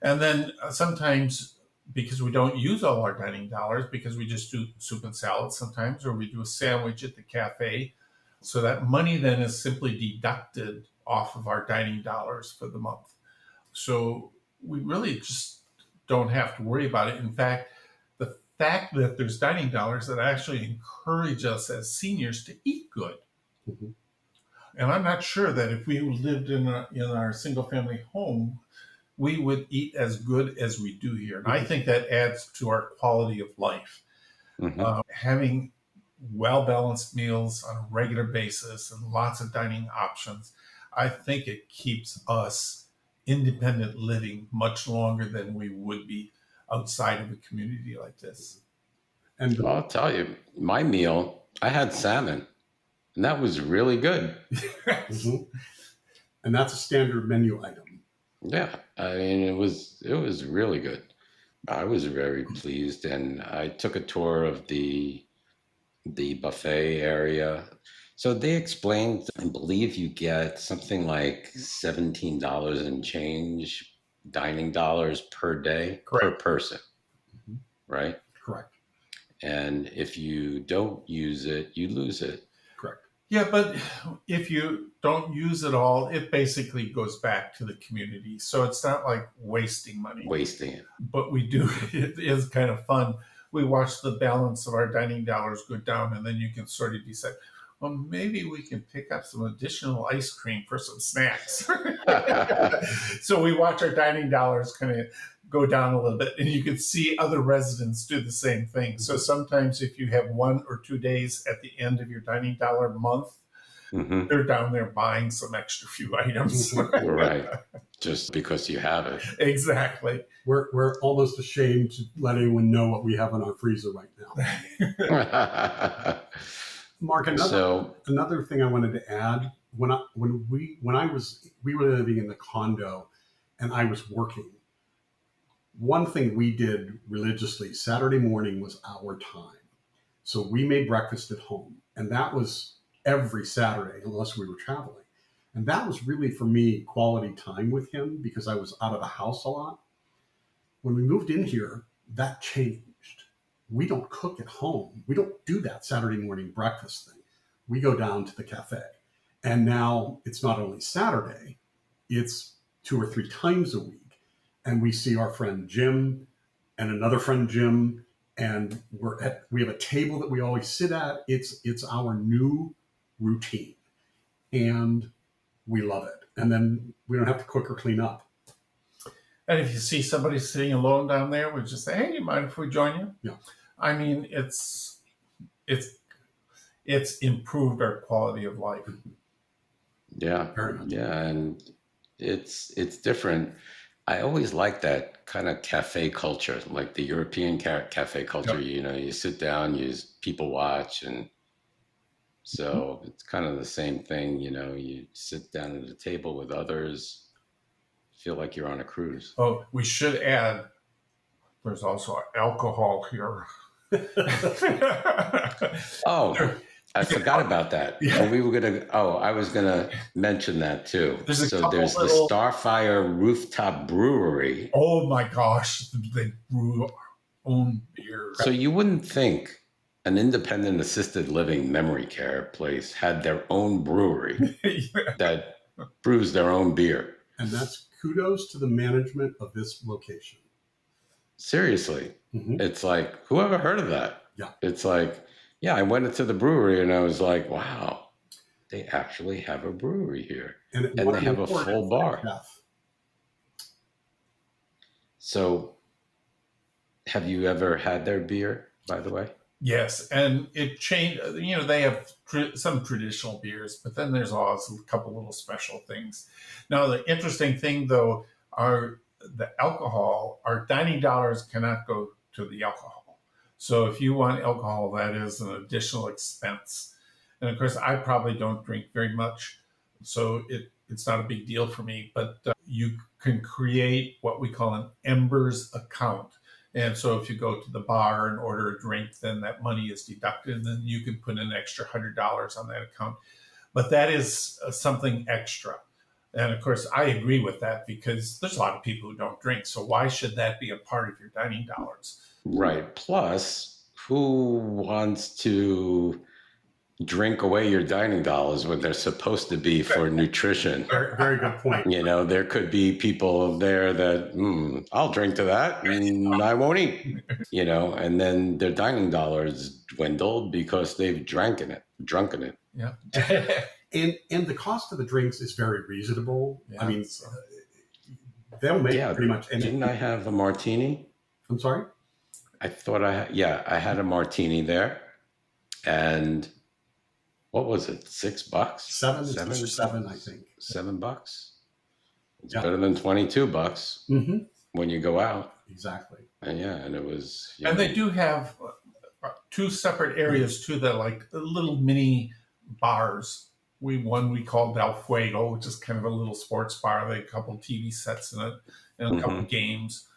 C: And then sometimes, because we don't use all our dining dollars, because we just do soup and salad sometimes, or we do a sandwich at the cafe. So that money then is simply deducted off of our dining dollars for the month. So we really just don't have to worry about it. In fact, the fact that there's dining dollars that actually encourage us as seniors to eat good.
D: Mm-hmm.
C: And I'm not sure that if we lived in our single family home, we would eat as good as we do here. And I think that adds to our quality of life.
A: Mm-hmm.
C: Having well-balanced meals on a regular basis and lots of dining options, I think it keeps us independent living much longer than we would be outside of a community like this.
D: And
A: Well, I'll tell you, my meal, I had salmon, and that was really good.
D: mm-hmm. And that's a standard menu item.
A: Yeah, I mean, it was really good. I was very pleased, and I took a tour of the buffet area. So they explained, I believe you get something like $17 and change dining dollars per day per
C: Correct.
A: person,
D: Mm-hmm.
A: right?
D: Correct.
A: And if you don't use it, you lose it.
D: Correct.
C: Yeah, but if you don't use it all, it basically goes back to the community. So it's not like wasting money.
A: Wasting it.
C: But we do, it is kind of fun. We watch the balance of our dining dollars go down, and then you can sort of decide, well, maybe we can pick up some additional ice cream for some snacks. So we watch our dining dollars kind of go down a little bit, and you can see other residents do the same thing. So sometimes if you have 1 or 2 days at the end of your dining dollar month,
A: Mm-hmm.
C: they're down there buying some extra few items.
A: Right. Just because you have it.
C: Exactly.
D: We're almost ashamed to let anyone know what we have in our freezer right now. Mark, another thing I wanted to add, we were living in the condo and I was working. One thing we did religiously, Saturday morning was our time. So we made breakfast at home, and that was every Saturday, unless we were traveling. And that was really, for me, quality time with him because I was out of the house a lot. When we moved in here, that changed. We don't cook at home. We don't do that Saturday morning breakfast thing. We go down to the cafe. And now it's not only Saturday, it's 2 or 3 times a week. and we see our friend Jim and another friend Jim, and we have a table that we always sit at. It's our new routine, and we love it. And then we don't have to cook or clean up.
C: And if you see somebody sitting alone down there, we just say, "Hey, do you mind if we join you?"
D: Yeah.
C: I mean, it's improved our quality of life.
A: Yeah,
D: Very much.
A: yeah, and it's different. I always like that kind of cafe culture, like the European cafe culture.
C: Yep.
A: You know, you sit down, people watch, and so it's kind of the same thing. You know, you sit down at a table with others, feel like you're on a cruise.
C: Oh, we should add. There's also alcohol here.
A: Oh, I forgot about that.
C: Yeah.
A: And I was gonna mention that too.
C: There's a
A: So
C: couple
A: there's the
C: little-
A: Starfire Rooftop Brewery.
C: Oh my gosh, they brew our own beer.
A: So you wouldn't think an independent assisted living memory care place had their own brewery that brews their own beer.
D: And that's kudos to the management of this location.
A: Seriously.
D: Mhm.
A: It's like, who ever heard of that?
D: Yeah.
A: It's like, yeah, I went into the brewery and I was like, wow, they actually have a brewery here.
D: And
A: they have a full bar.
D: Chef.
A: So have you ever had their beer, by the way?
C: Yes, and it changed. You know, they have some traditional beers, but then there's always a couple little special things. Now, the interesting thing, though, are the alcohol. Our dining dollars cannot go to the alcohol. So if you want alcohol, that is an additional expense. And of course, I probably don't drink very much, so it's not a big deal for me. But you can create what we call an Embers account. And so if you go to the bar and order a drink, then that money is deducted, and then you can put an extra $100 on that account. But that is something extra. And of course, I agree with that because there's a lot of people who don't drink. So why should that be a part of your dining dollars?
A: Right. Plus, who wants to drink away your dining dollars when they're supposed to be for nutrition?
D: Very, very good point.
A: You know, there could be people there that, I'll drink to that and I won't eat, you know, and then their dining dollars dwindled because they've drunken it.
C: Yeah.
D: And the cost of the drinks is very reasonable.
C: Yeah,
D: I mean,
C: so-
D: they'll make
A: Yeah,
D: pretty much
A: Didn't I have a martini?
D: I'm sorry?
A: I thought I had a martini there. And what was it? $6?
D: Seven, I think.
A: $7. It's
D: Yeah.
A: better than $22
D: Mm-hmm.
A: when you go out.
D: Exactly.
A: And it was.
C: And they do have two separate areas too, that like little mini bars. One we call Del Fuego, which is kind of a little sports bar. They have a couple TV sets in it and a couple games.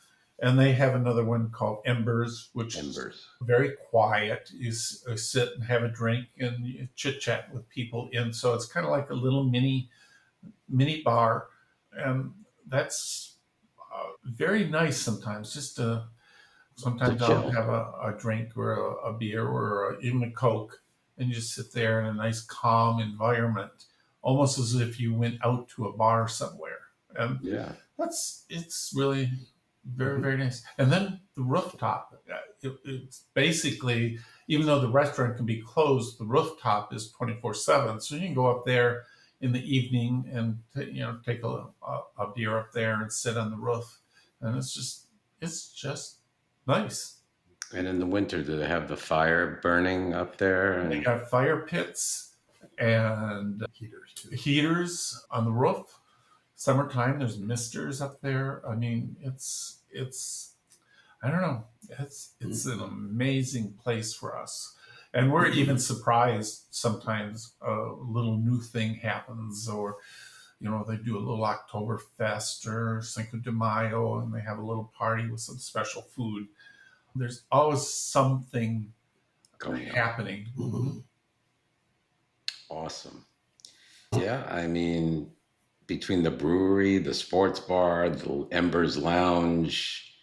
C: And they have another one called Embers, which is very quiet. You sit and have a drink and you chit chat with people in. So it's kind of like a little mini bar, and that's very nice sometimes. Sometimes I'll have a drink or a beer or even a Coke, and you just sit there in a nice calm environment, almost as if you went out to a bar somewhere. And it's really very, very nice. And then the rooftop, it's basically, even though the restaurant can be closed, the rooftop is 24/7. So you can go up there in the evening and take a beer up there and sit on the roof. And it's just nice.
A: And in the winter, do they have the fire burning up there?
C: They got fire pits and heaters on the roof. Summertime, there's misters up there. I mean, it's I don't know. It's an amazing place for us. And we're even surprised sometimes a little new thing happens, or they do a little Oktoberfest or Cinco de Mayo, and they have a little party with some special food. There's always something happening.
D: Mm-hmm.
A: Awesome. Yeah, I mean, between the brewery, the sports bar, the Embers Lounge,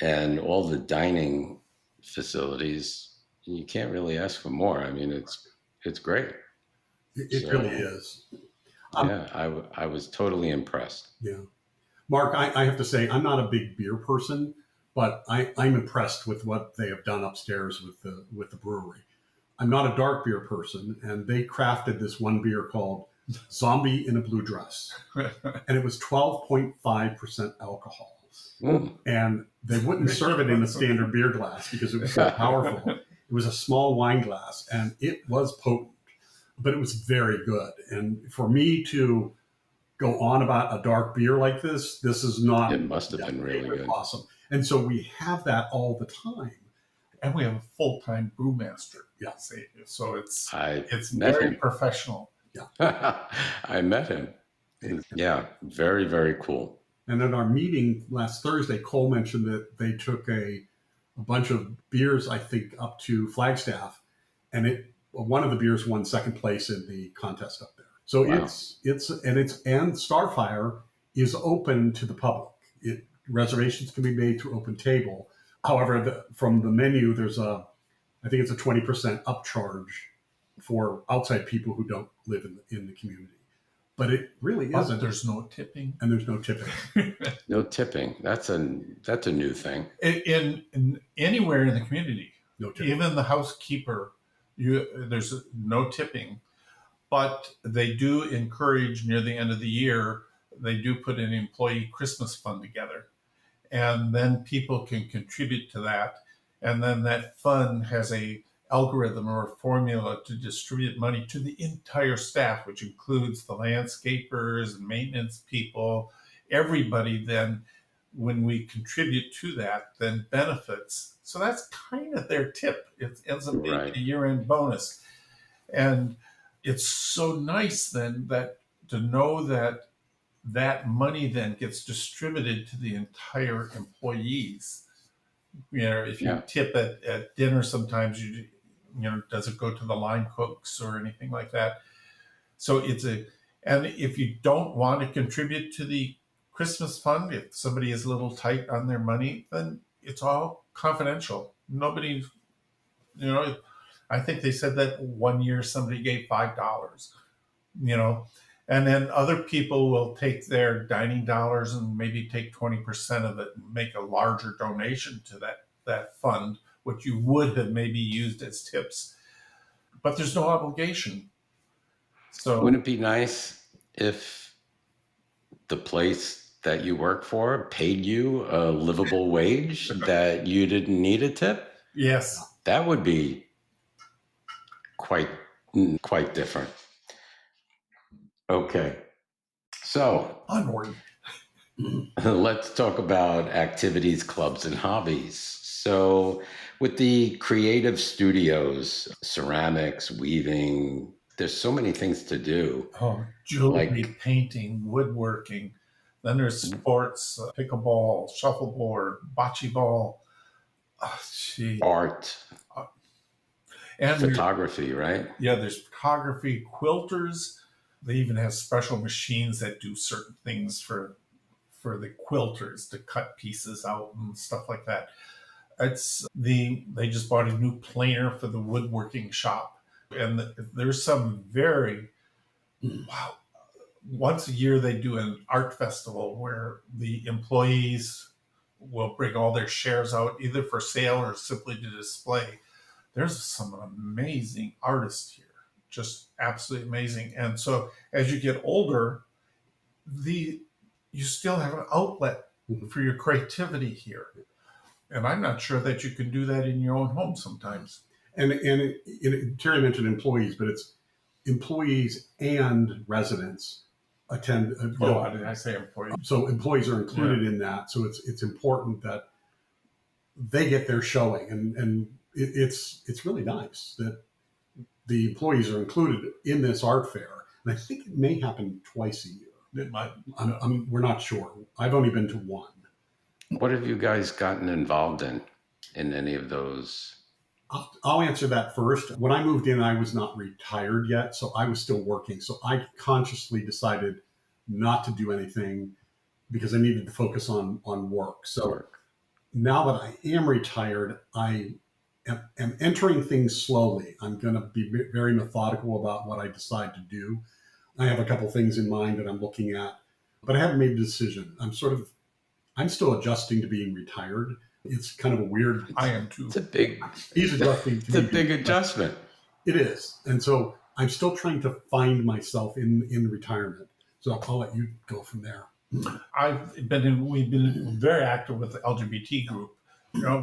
A: and all the dining facilities, you can't really ask for more. I mean, it's great.
D: It really is.
A: Yeah, I was totally impressed.
D: Yeah. Mark, I have to say, I'm not a big beer person, but I'm impressed with what they have done upstairs with the brewery. I'm not a dark beer person, and they crafted this one beer called Zombie in a Blue Dress, and it was 12.5% alcohol.
A: Mm.
D: And they wouldn't serve it in a standard beer glass because it was so powerful. It was a small wine glass, and it was potent, but it was very good. And for me to go on about a dark beer like this is not.
A: It must have been really good.
D: Awesome. And so we have that all the time.
C: And we have a full-time brewmaster.
D: Yeah.
C: So it's
A: met
C: very
A: him.
C: professional.
D: Yeah.
A: I met him. Yeah, very, very cool.
D: And at our meeting last Thursday, Cole mentioned that they took a bunch of beers, I think, up to Flagstaff, and one of the beers won second place in the contest up there. So
A: Wow.
D: and Starfire is open to the public. Reservations can be made through Open Table. However, from the menu, I think it's a 20% upcharge for outside people who don't live in the community. But it really isn't.
C: There's no tipping.
D: And there's no tipping.
A: No tipping. That's a new thing.
C: In anywhere in the community,
D: No tipping.
C: even the housekeeper, there's no tipping. But they do encourage near the end of the year, they do put an employee Christmas fund together. And then people can contribute to that. And then that fund has a algorithm or a formula to distribute money to the entire staff, which includes the landscapers and maintenance people. Everybody then, when we contribute to that, then benefits. So that's kind of their tip. It ends up being a year-end bonus. And it's so nice then to know that money then gets distributed to the entire employees. If you tip at dinner, sometimes does it go to the line cooks or anything like that? So and if you don't want to contribute to the Christmas fund, if somebody is a little tight on their money, then it's all confidential. Nobody, I think they said that one year somebody gave $5, and then other people will take their dining dollars and maybe take 20% of it and make a larger donation to that fund, which you would have maybe used as tips. But there's no obligation. So
A: wouldn't it be nice if the place that you work for paid you a livable wage that you didn't need a tip?
C: Yes.
A: That would be quite different. Okay. So
C: onward.
A: Let's talk about activities, clubs, and hobbies. So with the creative studios, ceramics, weaving, there's so many things to do.
C: Oh, jewelry, painting, woodworking. Then there's sports, pickleball, shuffleboard, bocce ball.
A: Art. And photography, right?
C: Yeah, there's photography, quilters. They even have special machines that do certain things for the quilters to cut pieces out and stuff like that. They just bought a new planer for the woodworking shop. And there's some wow. Once a year they do an art festival where the employees will bring all their shares out either for sale or simply to display. There's some amazing artists here, just absolutely amazing. And so as you get older, you still have an outlet for your creativity here. And I'm not sure that you can do that in your own home sometimes.
D: And Terry mentioned employees, but it's employees and residents attend.
C: How did I say employees?
D: So employees are included in that. So it's important that they get their showing, and it's really nice that the employees are included in this art fair. And I think it may happen twice a year.
C: It might.
D: We're not sure. I've only been to one.
A: What have you guys gotten involved in any of those?
D: I'll answer that first. When I moved in, I was not retired yet, so I was still working. So I consciously decided not to do anything because I needed to focus on work. So now that I am retired, I am entering things slowly. I'm going to be very methodical about what I decide to do. I have a couple things in mind that I'm looking at. But I haven't made a decision. I'm still adjusting to being retired. It's kind of a weird.
C: I am too.
A: It's a big,
D: He's adjusting to
A: it's a
D: me.
A: big adjustment.
D: It is. And so I'm still trying to find myself in retirement. So I'll let you go from there.
C: We've been very active with the LGBT group.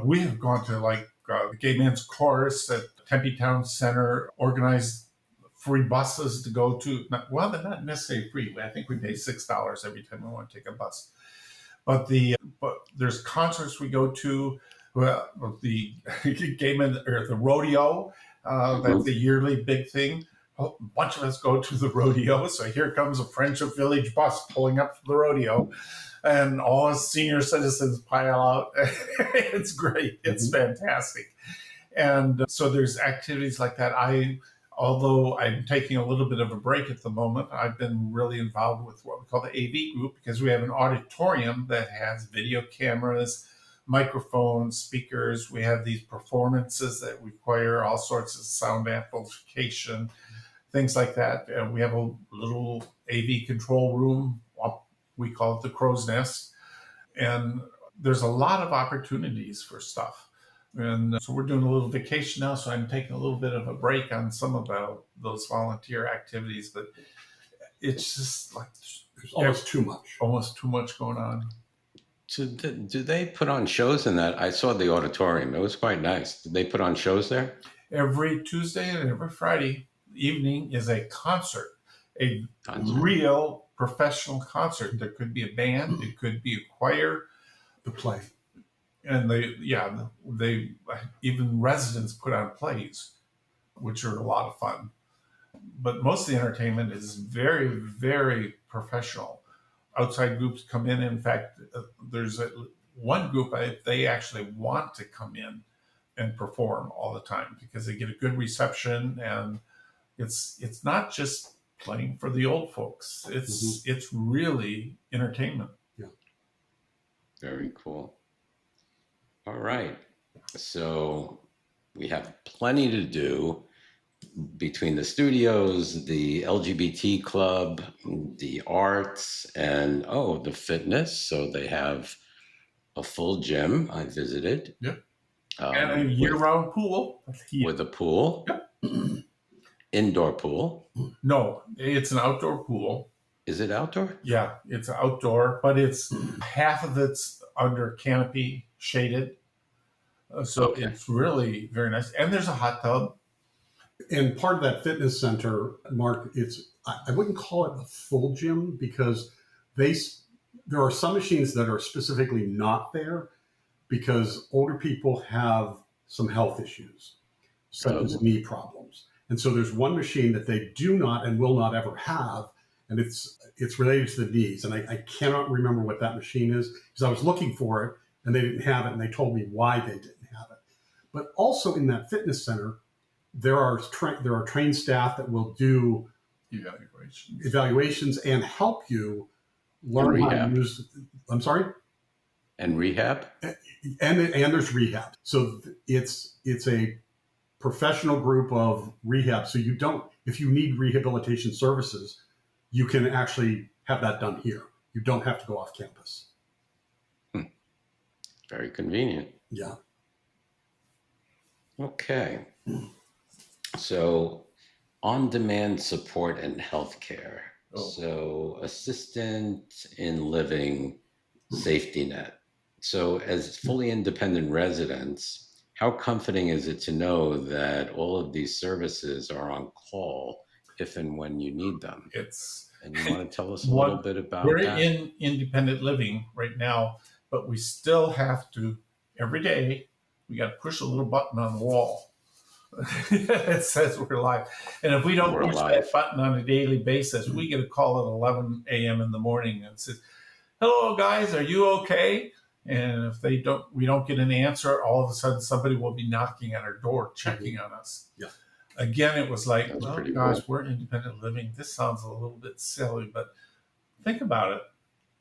C: We have gone to the Gay Men's Chorus at Tempe Town Center, organized free buses to go to. They're not necessarily free. I think we pay $6 every time we want to take a bus. But there's concerts we go to. Well, the Gay Men or the rodeo. That's the yearly big thing. A bunch of us go to the rodeo. So here comes a Friendship Village bus pulling up from the rodeo, and all us senior citizens pile out. It's great. It's fantastic. And so there's activities like that. Although I'm taking a little bit of a break at the moment, I've been really involved with what we call the AV group, because we have an auditorium that has video cameras, microphones, speakers. We have these performances that require all sorts of sound amplification, things like that. We have a little AV control room. We call it the Crow's Nest. And there's a lot of opportunities for stuff. And so we're doing a little vacation now, so I'm taking a little bit of a break on some of those volunteer activities. But it's just like
D: there's almost too much
C: going on.
A: So do they put on shows in that? I saw the auditorium. It was quite nice. Did they put on shows there?
C: Every Tuesday and every Friday evening is a concert, a real professional concert. There could be a band, it could be a choir,
D: the play.
C: And they even residents put on plays, which are a lot of fun. But most of the entertainment is very, very professional. Outside groups come in. In fact, there's one group, they actually want to come in and perform all the time because they get a good reception, and it's not just playing for the old folks. It's really entertainment.
D: Yeah.
A: Very cool. All right. So we have plenty to do between the studios, the LGBT club, the arts, and the fitness. So they have a full gym. I visited.
C: Yep. And a year-round pool.
A: With a pool.
C: Yep.
A: Indoor pool.
C: No, it's an outdoor pool.
A: Is it outdoor?
C: Yeah, it's outdoor, but it's half of it's under canopy, shaded. So It's really very nice. And there's a hot tub.
D: And part of that fitness center, Mark, I wouldn't call it a full gym because there are some machines that are specifically not there because older people have some health issues, such as knee problems. And so there's one machine that they do not and will not ever have, and it's related to the knees. And I cannot remember what that machine is because I was looking for it and they didn't have it, and they told me why they didn't have it. But also in that fitness center, there are trained staff that will do evaluations and help you learn how to use. I'm sorry.
A: And rehab.
D: And there's rehab. So it's a professional group of rehab. So if you need rehabilitation services, you can actually have that done here. You don't have to go off campus.
A: Very convenient.
D: Yeah.
A: Okay. So on-demand support and healthcare. So assistant in living safety net. So as fully independent residents, how comforting is it to know that all of these services are on call if and when you need them? And you want to tell us a little bit about that?
C: We're in independent living right now, but we still have to, every day, we got to push a little button on the wall. It says we're live. And if we don't push that button on a daily basis, we get a call at 11 a.m. in the morning and it says, "Hello, guys, are you okay?" And if we don't get an answer, all of a sudden somebody will be knocking at our door, checking on us.
D: Yeah.
C: Again, it was like,
A: cool.
C: We're independent living. This sounds a little bit silly, but think about it.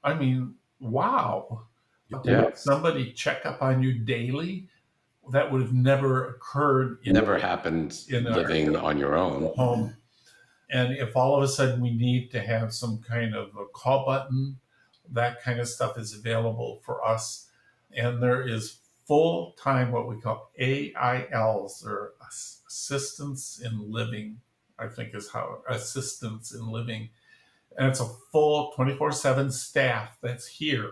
C: I mean, wow.
A: Yeah.
C: Somebody check up on you daily. That would have never occurred.
A: Never happened living on your own.
C: Home. And if all of a sudden we need to have some kind of a call button That kind of stuff is available for us. And there is full-time, what we call AILs, or assistance in living, I think is how, assistance in living. And it's a full 24/7 staff that's here.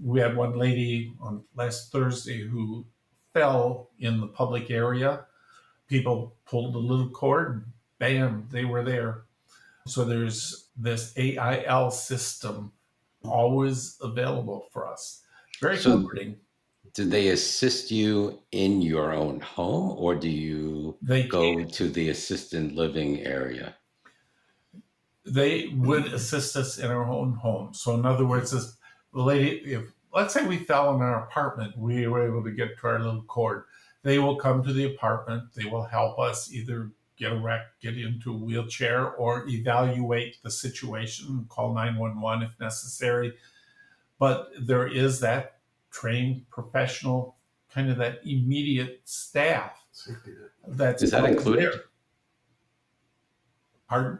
C: We had one lady on last Thursday who fell in the public area. People pulled a little cord, and bam, they were there. So there's this AIL system always available for us. Very
A: So
C: comforting.
A: do they assist you in your own home, or do you
C: They
A: go to the assisted living area?
C: they would assist us in our own home. So in other words, this lady, if let's say we fell in our apartment, we were able to get to our little cord. They will come to the apartment. They will help us either get erect, get into a wheelchair, or evaluate the situation, call 911 if necessary. But there is that trained professional, kind of that immediate staff that's
A: Is that
C: always
A: included?
C: there. Pardon?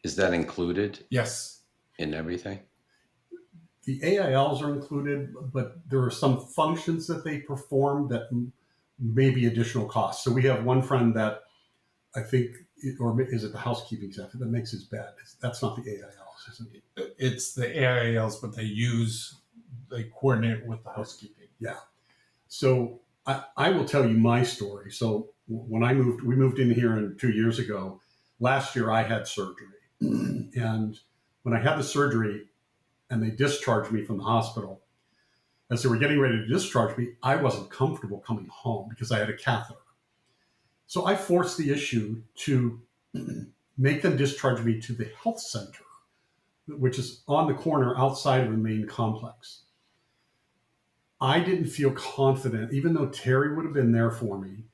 A: Is that included
C: Yes.
A: in everything?
D: The AILs are included, but there are some functions that they perform that may be additional costs. So we have one friend that I think, or is it the housekeeping staff that makes his bed? That's not the AILs, isn't it?
C: It's the AILs, but they coordinate with the housekeeping.
D: Yeah. So I will tell you my story. So when we moved in here 2 years ago. Last year I had surgery. And when I had the surgery and they discharged me from the hospital, as they were getting ready to discharge me, I wasn't comfortable coming home because I had a catheter. So I forced the issue to make them discharge me to the health center, which is on the corner outside of the main complex. I didn't feel confident, even though Terry would have been there for me.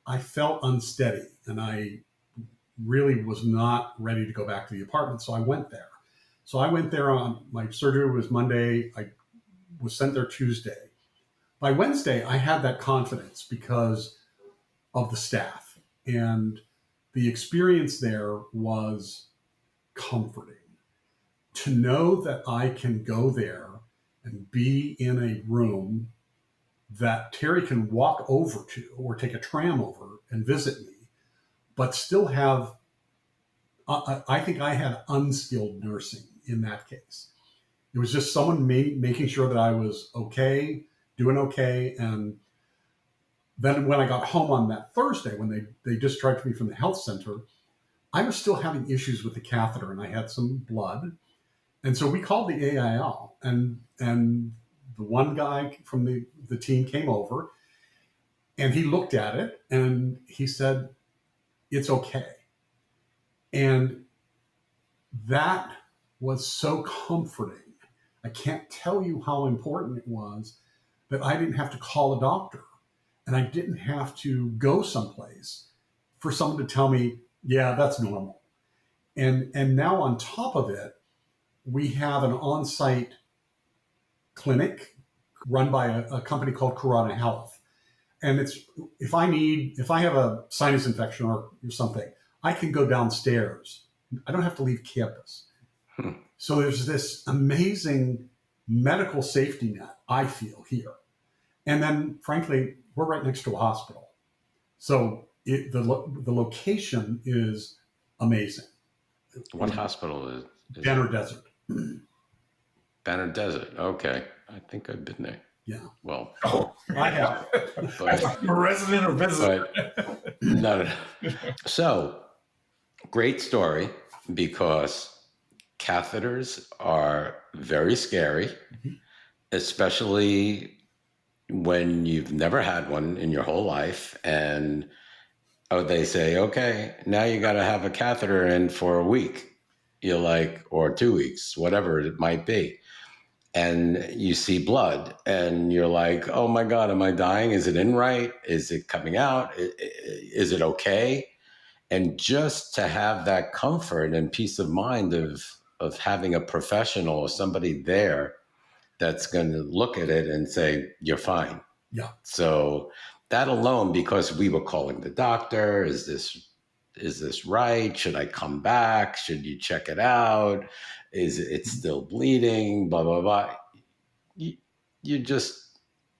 D: I felt unsteady, and I really was not ready to go back to the apartment. So I went there. On my surgery was Monday. I was sent there Tuesday. By Wednesday, I had that confidence because of the staff. And the experience there was comforting. To know that I can go there and be in a room that Terry can walk over to or take a tram over and visit me, but still have, I think I had unskilled nursing in that case. It was just someone making sure that I was okay, doing okay. And then when I got home on that Thursday, when they discharged me from the health center, I was still having issues with the catheter and I had some blood. And so we called the AIL, and the one guy from the team came over and he looked at it and he said, "It's okay." And that was so comforting. I can't tell you how important it was that I didn't have to call a doctor and I didn't have to go someplace for someone to tell me, "Yeah, that's normal." And now on top of it, we have an on-site clinic run by a company called Corona Health. And if I have a sinus infection or something, I can go downstairs. I don't have to leave campus. So there's this amazing medical safety net, I feel, here. And then, frankly, we're right next to a hospital. So the location is amazing.
A: What hospital is
D: Banner Desert.
A: Banner Desert. Okay. I think I've been there.
D: Yeah.
A: Well,
C: I have.
A: but,
C: I'm a resident or visitor.
A: but no. So great story, because catheters are very scary, especially when you've never had one in your whole life. And they say, okay, now you got to have a catheter in for a week. You're like, or 2 weeks, whatever it might be. And you see blood and you're like, oh my God, am I dying? Is it in right? Is it coming out? Is it okay? And just to have that comfort and peace of mind of having a professional or somebody there that's going to look at it and say, you're fine.
D: Yeah.
A: So that alone, because we were calling the doctor, is this is this right? Should I come back? Should you check it out? Is it still bleeding? Blah, blah, blah. You just,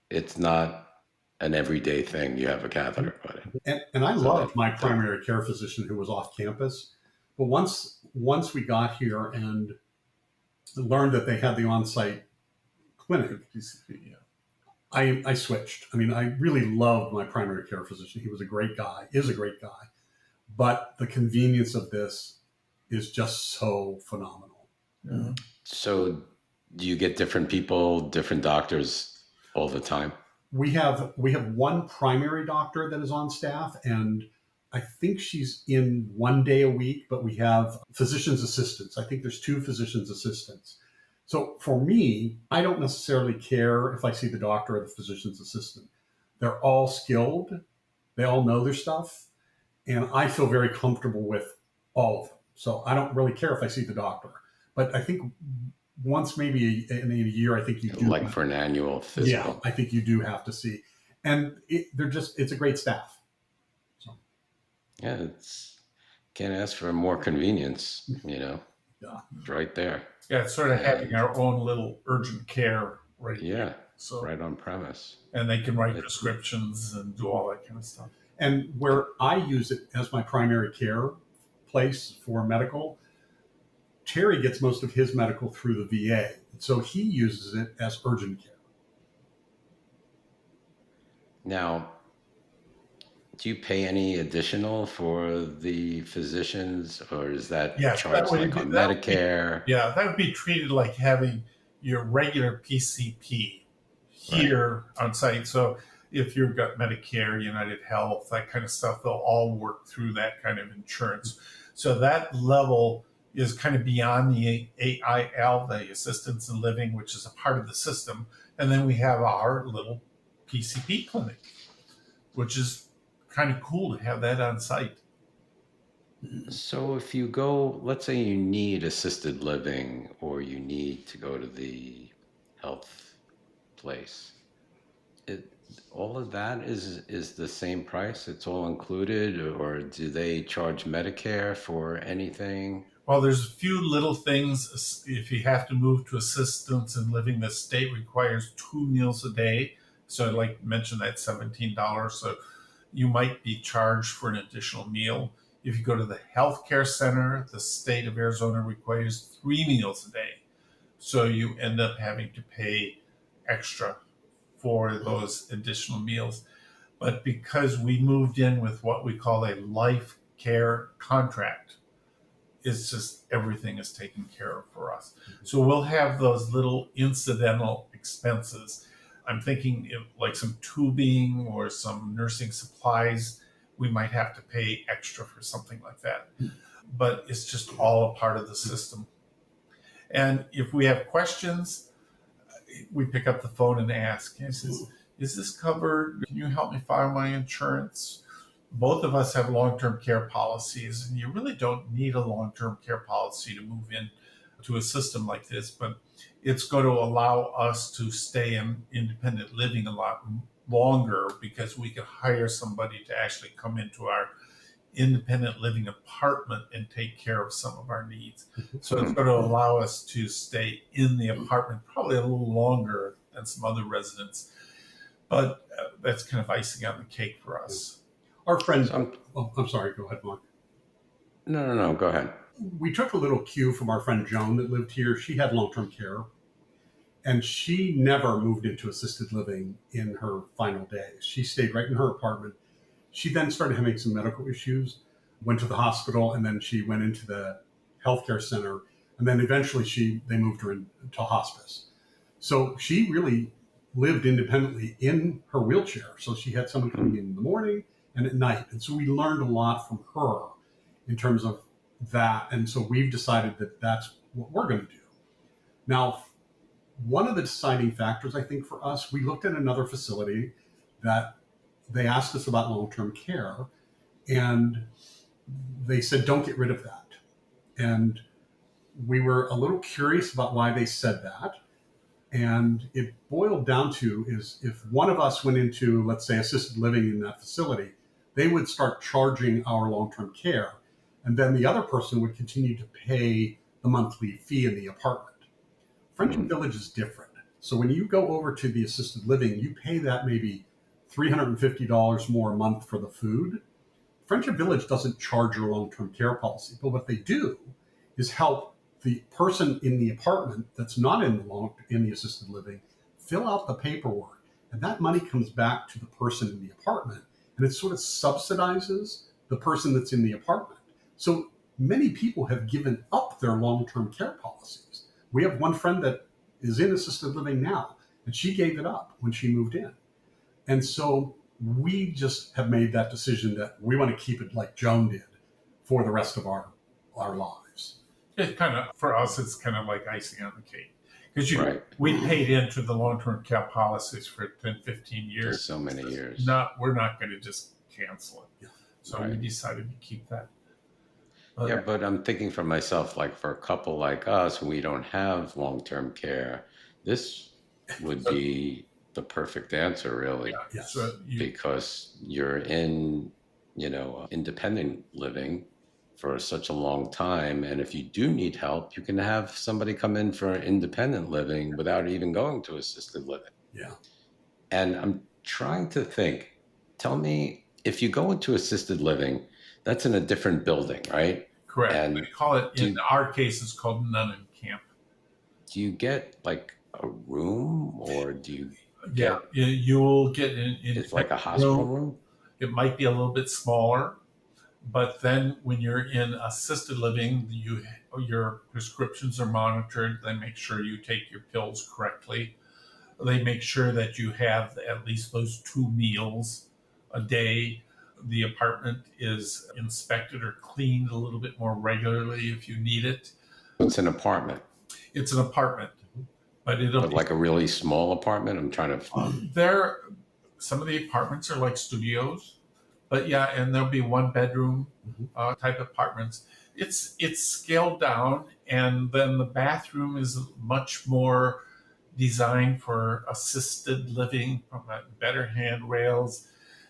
A: it's not an everyday thing. You have a catheter put in.
D: And I
A: So
D: loved my primary care physician who was off campus. But once we got here and learned that they had the on-site clinic, I switched. I mean, I really loved my primary care physician. He was a great guy, is a great guy. But the convenience of this is just so phenomenal.
C: Yeah.
A: So do you get different people, different doctors all the time?
D: We have one primary doctor that is on staff, and I think she's in 1 day a week, but we have physician's assistants. I think there's 2 physician's assistants. So for me, I don't necessarily care if I see the doctor or the physician's assistant. They're all skilled. They all know their stuff. And I feel very comfortable with all of them. So I don't really care if I see the doctor. But I think once maybe in a year, I think you do.
A: Like for an annual physical.
D: Yeah, I think you do have to see. And it's a great staff. So
A: Yeah, can't ask for more convenience,
D: Yeah.
A: It's right there.
C: Yeah, it's sort of having our own little urgent care right
A: Yeah,
C: here. So,
A: right on premise.
C: and they can write prescriptions and do all that kind of stuff.
D: And where I use it as my primary care place for medical, Terry gets most of his medical through the VA. So he uses it as urgent care.
A: Now, do you pay any additional for the physicians, or is that charged like on Medicare?
C: That would be treated like having your regular PCP here on site. So if you've got Medicare, United Health, that kind of stuff, they'll all work through that kind of insurance. So that level is kind of beyond the AIL, the assistance in living, which is a part of the system. And then we have our little PCP clinic, which is kind of cool to have that on site.
A: So if you go, let's say you need assisted living or you need to go to the health place, all of that is the same price? It's all included, or do they charge Medicare for anything?
C: Well, there's a few little things. If you have to move to assistance in living, the state requires 2 meals a day. So I'd like to mention that $17. So you might be charged for an additional meal. If you go to the healthcare center, the state of Arizona requires 3 meals a day. So you end up having to pay extra for those additional meals. But because we moved in with what we call a life care contract, it's just everything is taken care of for us. So we'll have those little incidental expenses. I'm thinking like some tubing or some nursing supplies, we might have to pay extra for something like that. But it's just all a part of the system. And if we have questions, we pick up the phone and ask, is this covered? Can you help me file my insurance? Both of us have long-term care policies, and you really don't need a long-term care policy to move in to a system like this, but it's going to allow us to stay in independent living a lot longer because we can hire somebody to actually come into our independent living apartment and take care of some of our needs. So it's going to allow us to stay in the apartment probably a little longer than some other residents, but that's kind of icing on the cake for us.
D: Our friend, I'm sorry, go ahead, Mark.
A: No, go ahead.
D: We took a little cue from our friend Joan that lived here. She had long-term care, and she never moved into assisted living in her final days. She stayed right in her apartment. She then started having some medical issues, went to the hospital, and then she went into the healthcare center, and then eventually they moved her into hospice. So she really lived independently in her wheelchair. So she had someone coming in the morning and at night. And so we learned a lot from her in terms of that. And so we've decided that that's what we're going to do. Now, one of the deciding factors, I think, for us, we looked at another facility that they asked us about long-term care, and they said, don't get rid of that. And we were a little curious about why they said that. And it boiled down to is if one of us went into, let's say, assisted living in that facility, they would start charging our long-term care, and then the other person would continue to pay the monthly fee in the apartment. Friendship Village is different. So when you go over to the assisted living, you pay that maybe $350 more a month for the food. Friendship Village doesn't charge your long-term care policy, but what they do is help the person in the apartment that's not in the assisted living fill out the paperwork, and that money comes back to the person in the apartment, and it sort of subsidizes the person that's in the apartment. So many people have given up their long-term care policies. We have one friend that is in assisted living now, and she gave it up when she moved in. And so we just have made that decision that we want to keep it like Joan did for the rest of our lives.
C: It kind of, for us, it's kind of like icing on the cake. Because
A: Right.
C: we paid into the long-term care policies for 10, 15
A: For
C: years.
A: so many years.
C: We're not going to just cancel it.
D: Yeah.
C: So we
A: Right.
C: decided to keep that.
A: Yeah, but I'm thinking for myself, like for a couple like us, we don't have long-term care. This would be the perfect answer, really,
C: Yeah.
D: Yes.
C: So
A: because you're in, independent living for such a long time. And if you do need help, you can have somebody come in for independent living without even going to assisted living.
D: Yeah.
A: And I'm trying to think, tell me, if you go into assisted living, that's in a different building, right?
C: correct.
A: And
C: We call it, in
A: do-
C: our case, it's called nun and camp.
A: Do you get like a room, or do you
C: Yeah.
A: get,
C: You will get in
A: it's like a hospital room?
C: It might be a little bit smaller, but then when you're in assisted living, your prescriptions are monitored. They make sure you take your pills correctly. They make sure that you have at least those 2 meals a day. The apartment is inspected or cleaned a little bit more regularly if you need it.
A: It's an apartment,
C: It's an apartment, but it'll
A: but
C: be
A: like a really small apartment. I'm trying to,
C: there. Some of the apartments are like studios, but yeah, and there'll be 1-bedroom type apartments. It's scaled down, and then the bathroom is much more designed for assisted living, from better handrails,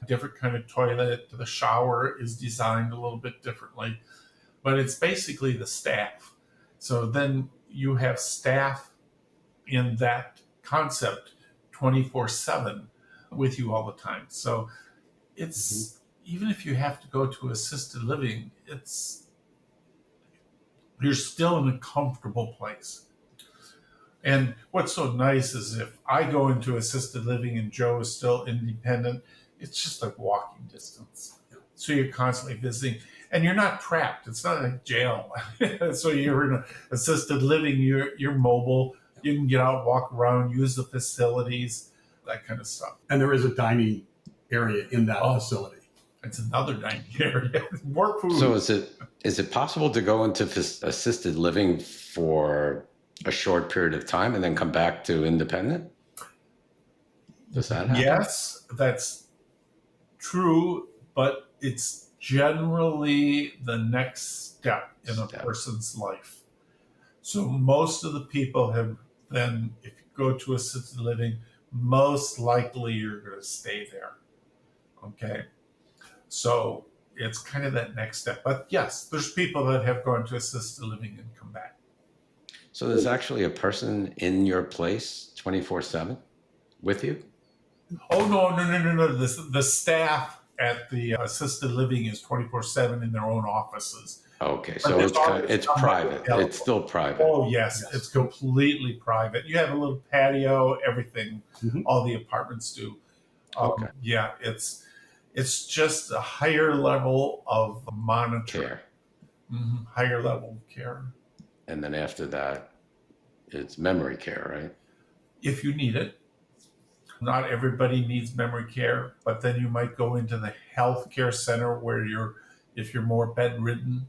C: different kind of toilet. The shower is designed a little bit differently, but it's basically the staff. So then you have staff in that concept 24/7 with you all the time. So it's even if you have to go to assisted living, you're still in a comfortable place. And what's so nice is if I go into assisted living and Joe is still independent, it's just like walking distance. So you're constantly visiting, and you're not trapped. It's not like jail. So you're in assisted living. You're mobile. You can get out, walk around, use the facilities, that kind of stuff.
D: And there is a dining area in that facility.
C: It's another dining area. More food.
A: so is it possible to go into assisted living for a short period of time and then come back to independent? Does that happen?
C: Yes, that's true, but it's generally the next step in a person's life. So most of the people have then, if you go to assisted living, most likely you're going to stay there. Okay. So it's kind of that next step. But yes, there's people that have gone to assisted living and come back.
A: So there's actually a person in your place 24/7 with you?
C: Oh, no. The staff at the assisted living is 24/7 in their own offices.
A: Okay,
C: But
A: so
C: there's
A: it's
C: always
A: private.
C: somebody
A: It's still private.
C: Oh, yes, it's completely private. You have a little patio, everything. All the apartments do.
A: Okay.
C: Yeah, it's just a higher level of monitoring.
A: Care.
C: Higher level of care.
A: And then after that, it's memory care, right?
C: If you need it. Not everybody needs memory care, but then you might go into the healthcare center where if you're more bedridden.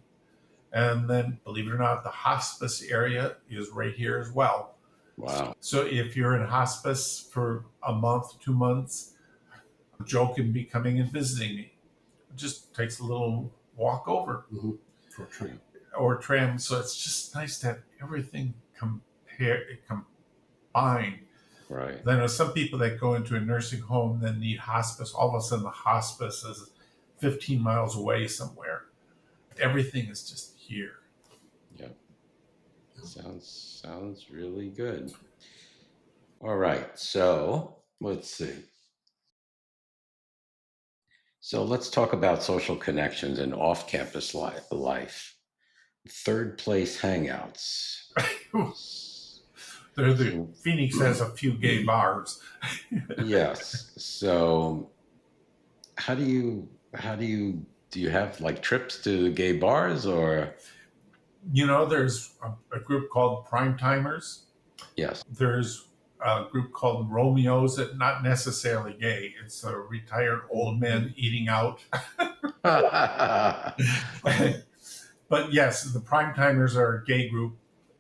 C: And then, believe it or not, the hospice area is right here as well.
A: Wow.
C: So if you're in hospice for a month, 2 months, Joe can be coming and visiting me. It just takes a little walk over
D: For a tram.
C: or tram. So it's just nice to have everything combined.
A: Right.
C: Then there's some people that go into a nursing home that need hospice. All of a sudden, the hospice is 15 miles away somewhere. Everything is just here.
A: Yeah. Sounds really good. All right. So let's see. So let's talk about social connections and off-campus life. Third place hangouts.
C: Phoenix has a few gay bars.
A: Yes. So do you have like trips to gay bars or?
C: There's a group called Prime Timers.
A: Yes.
C: There's a group called Romeos that not necessarily gay. It's a retired old men eating out. But yes, the Prime Timers are a gay group,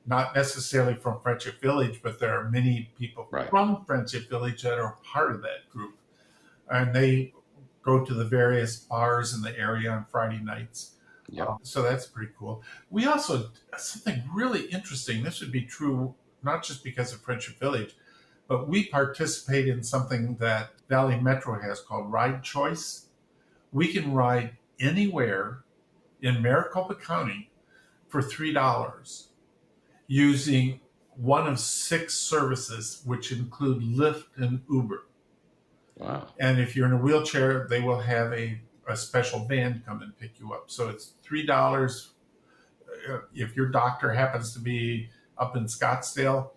C: not necessarily from Friendship Village, but there are many people
A: Right.
C: from Friendship Village that are part of that group. And they go to the various bars in the area on Friday nights.
A: Yeah.
C: So that's pretty cool. We also, something really interesting, this would be true not just because of Friendship Village, but we participate in something that Valley Metro has called Ride Choice. We can ride anywhere in Maricopa County for $3 using one of 6 services, which include Lyft and Uber.
A: Wow.
C: And if you're in a wheelchair, they will have a special van come and pick you up. So it's $3. If your doctor happens to be up in Scottsdale,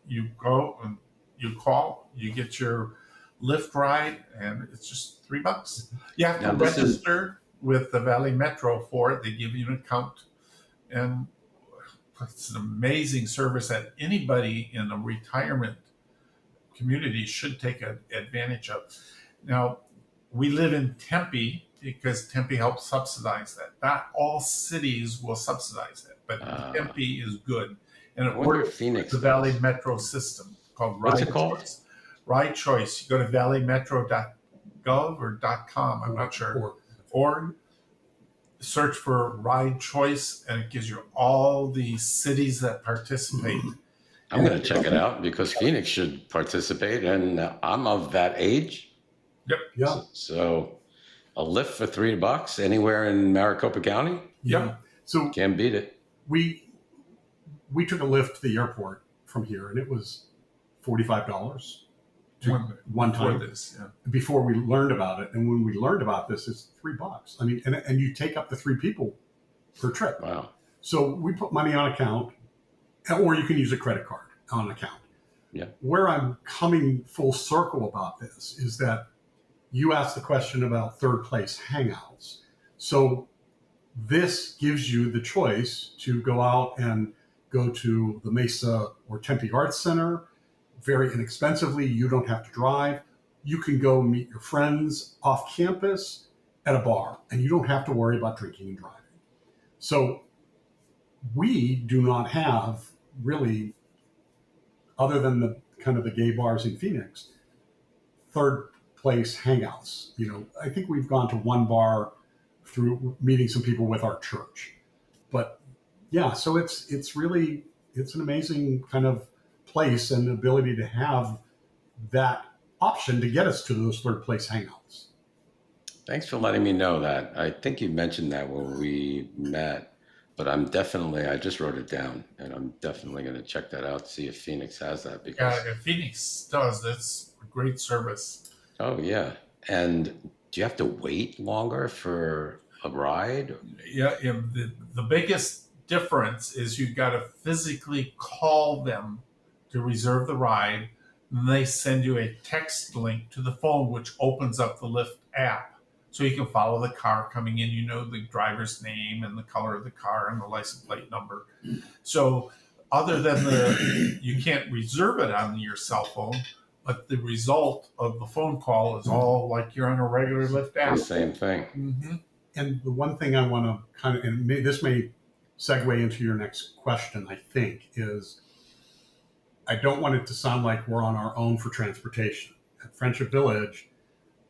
C: you go and you call, you get your Lyft ride, and it's just $3. You have to
A: Now, this is-
C: register with the Valley Metro for it. They give you an account, and it's an amazing service that anybody in a retirement community should take advantage of. Now, we live in Tempe because Tempe helps subsidize that. Not all cities will subsidize that, but Tempe is good. And it
A: wonder if
C: works
A: Phoenix
C: with the Valley
A: does.
C: Metro system called Ride
A: What's it called?
C: Choice. Ride Choice. You go to valleymetro.gov or .com, I'm not sure. Or search for Ride Choice, and it gives you all the cities that participate.
A: I'm going to check it out because Phoenix should participate, and I'm of that age.
C: Yep.
D: Yeah.
A: So a lift for $3 anywhere in Maricopa County?
C: Yep.
D: So
A: Can't beat it.
D: we took a lift to the airport from here, and it was $45 one
C: For
D: time
C: this, yeah.
D: before we learned about it. And when we learned about this, it's $3. I mean, and you take up to 3 people per trip.
A: Wow.
D: So we put money on account, or you can use a credit card on account.
A: Yeah.
D: Where I'm coming full circle about this is that you asked the question about third place hangouts. So this gives you the choice to go out and go to the Mesa or Tempe Arts Center very inexpensively. You don't have to drive. You can go meet your friends off campus at a bar, and you don't have to worry about drinking and driving. So we do not have really, other than the kind of the gay bars in Phoenix, third place hangouts. I think we've gone to one bar through meeting some people with our church. But yeah, so it's an amazing kind of place and ability to have that option to get us to those third place hangouts.
A: Thanks for letting me know that. I think you mentioned that when we met, but I just wrote it down, and I'm definitely going to check that out, see if Phoenix has that. Because
C: If Phoenix does, that's a great service.
A: Oh, yeah. And do you have to wait longer for a ride?
C: Yeah, the biggest difference is you've got to physically call them to reserve the ride, and they send you a text link to the phone, which opens up the Lyft app. So you can follow the car coming in, the driver's name and the color of the car and the license plate number. So other than you can't reserve it on your cell phone, but the result of the phone call is all like you're on a regular Lyft app.
A: The same thing.
C: Mm-hmm.
D: And the one thing I want to this may segue into your next question, I think, is I don't want it to sound like we're on our own for transportation. At Friendship Village,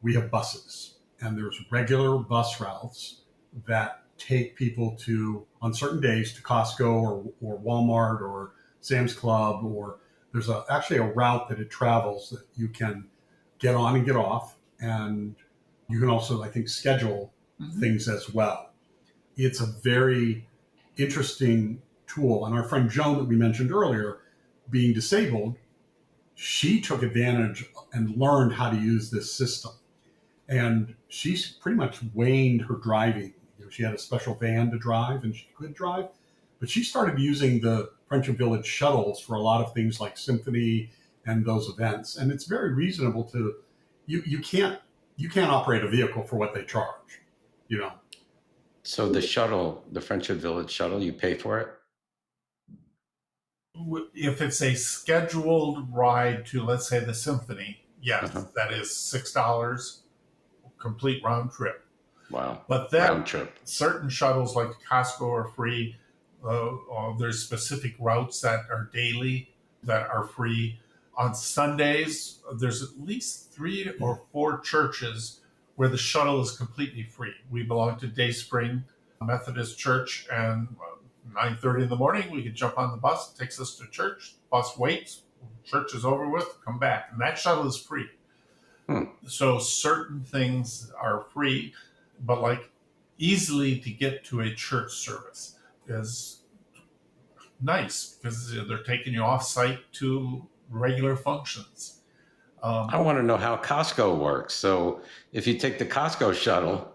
D: we have buses, and there's regular bus routes that take people on certain days to Costco or Walmart or Sam's Club, or there's actually a route that it travels that you can get on and get off, and You can also, I think, schedule things as well. It's a very interesting tool. And our friend Joan that we mentioned earlier, being disabled, she took advantage and learned how to use this system. And she's pretty much waned her driving. She had a special van to drive and she could drive, but she started using the Friendship Village shuttles for a lot of things like symphony and those events. And it's very reasonable to, you can't operate a vehicle for what they charge,
A: So the shuttle, the Friendship Village shuttle, you pay for it?
C: If it's a scheduled ride to, let's say, the symphony, yes, that is $6 complete round trip.
A: Wow.
C: But then
A: round trip.
C: Certain shuttles like Costco are free. There's specific routes that are daily that are free. On Sundays, there's at least 3 or 4 churches where the shuttle is completely free. We belong to Dayspring Methodist Church, and 9:30 in the morning, we can jump on the bus. It takes us to church. Bus waits. Church is over with. Come back, and that shuttle is free. So certain things are free, but like easily to get to a church service is nice because they're taking you off site to regular functions.
A: I want to know how Costco works. So if you take the Costco shuttle,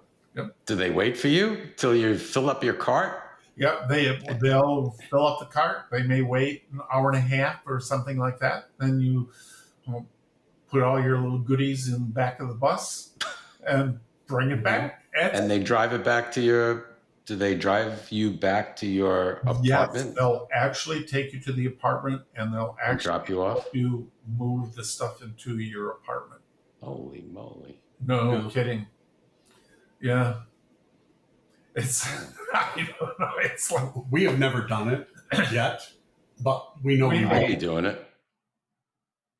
A: do they wait for you till you fill up your cart?
C: Yep, they'll fill up the cart. They may wait an hour and a half or something like that. Then you put all your little goodies in the back of the bus and bring it back.
A: And they drive it back to your, do they drive you back to your apartment?
C: Yes, they'll actually take you to the apartment and they'll actually
A: drop you off?
C: help you move the stuff into your apartment.
A: Holy moly.
C: No kidding. Yeah. It's, I don't know, it's like...
D: We have never done it yet, but we know we
A: Are
D: will.
A: you doing it?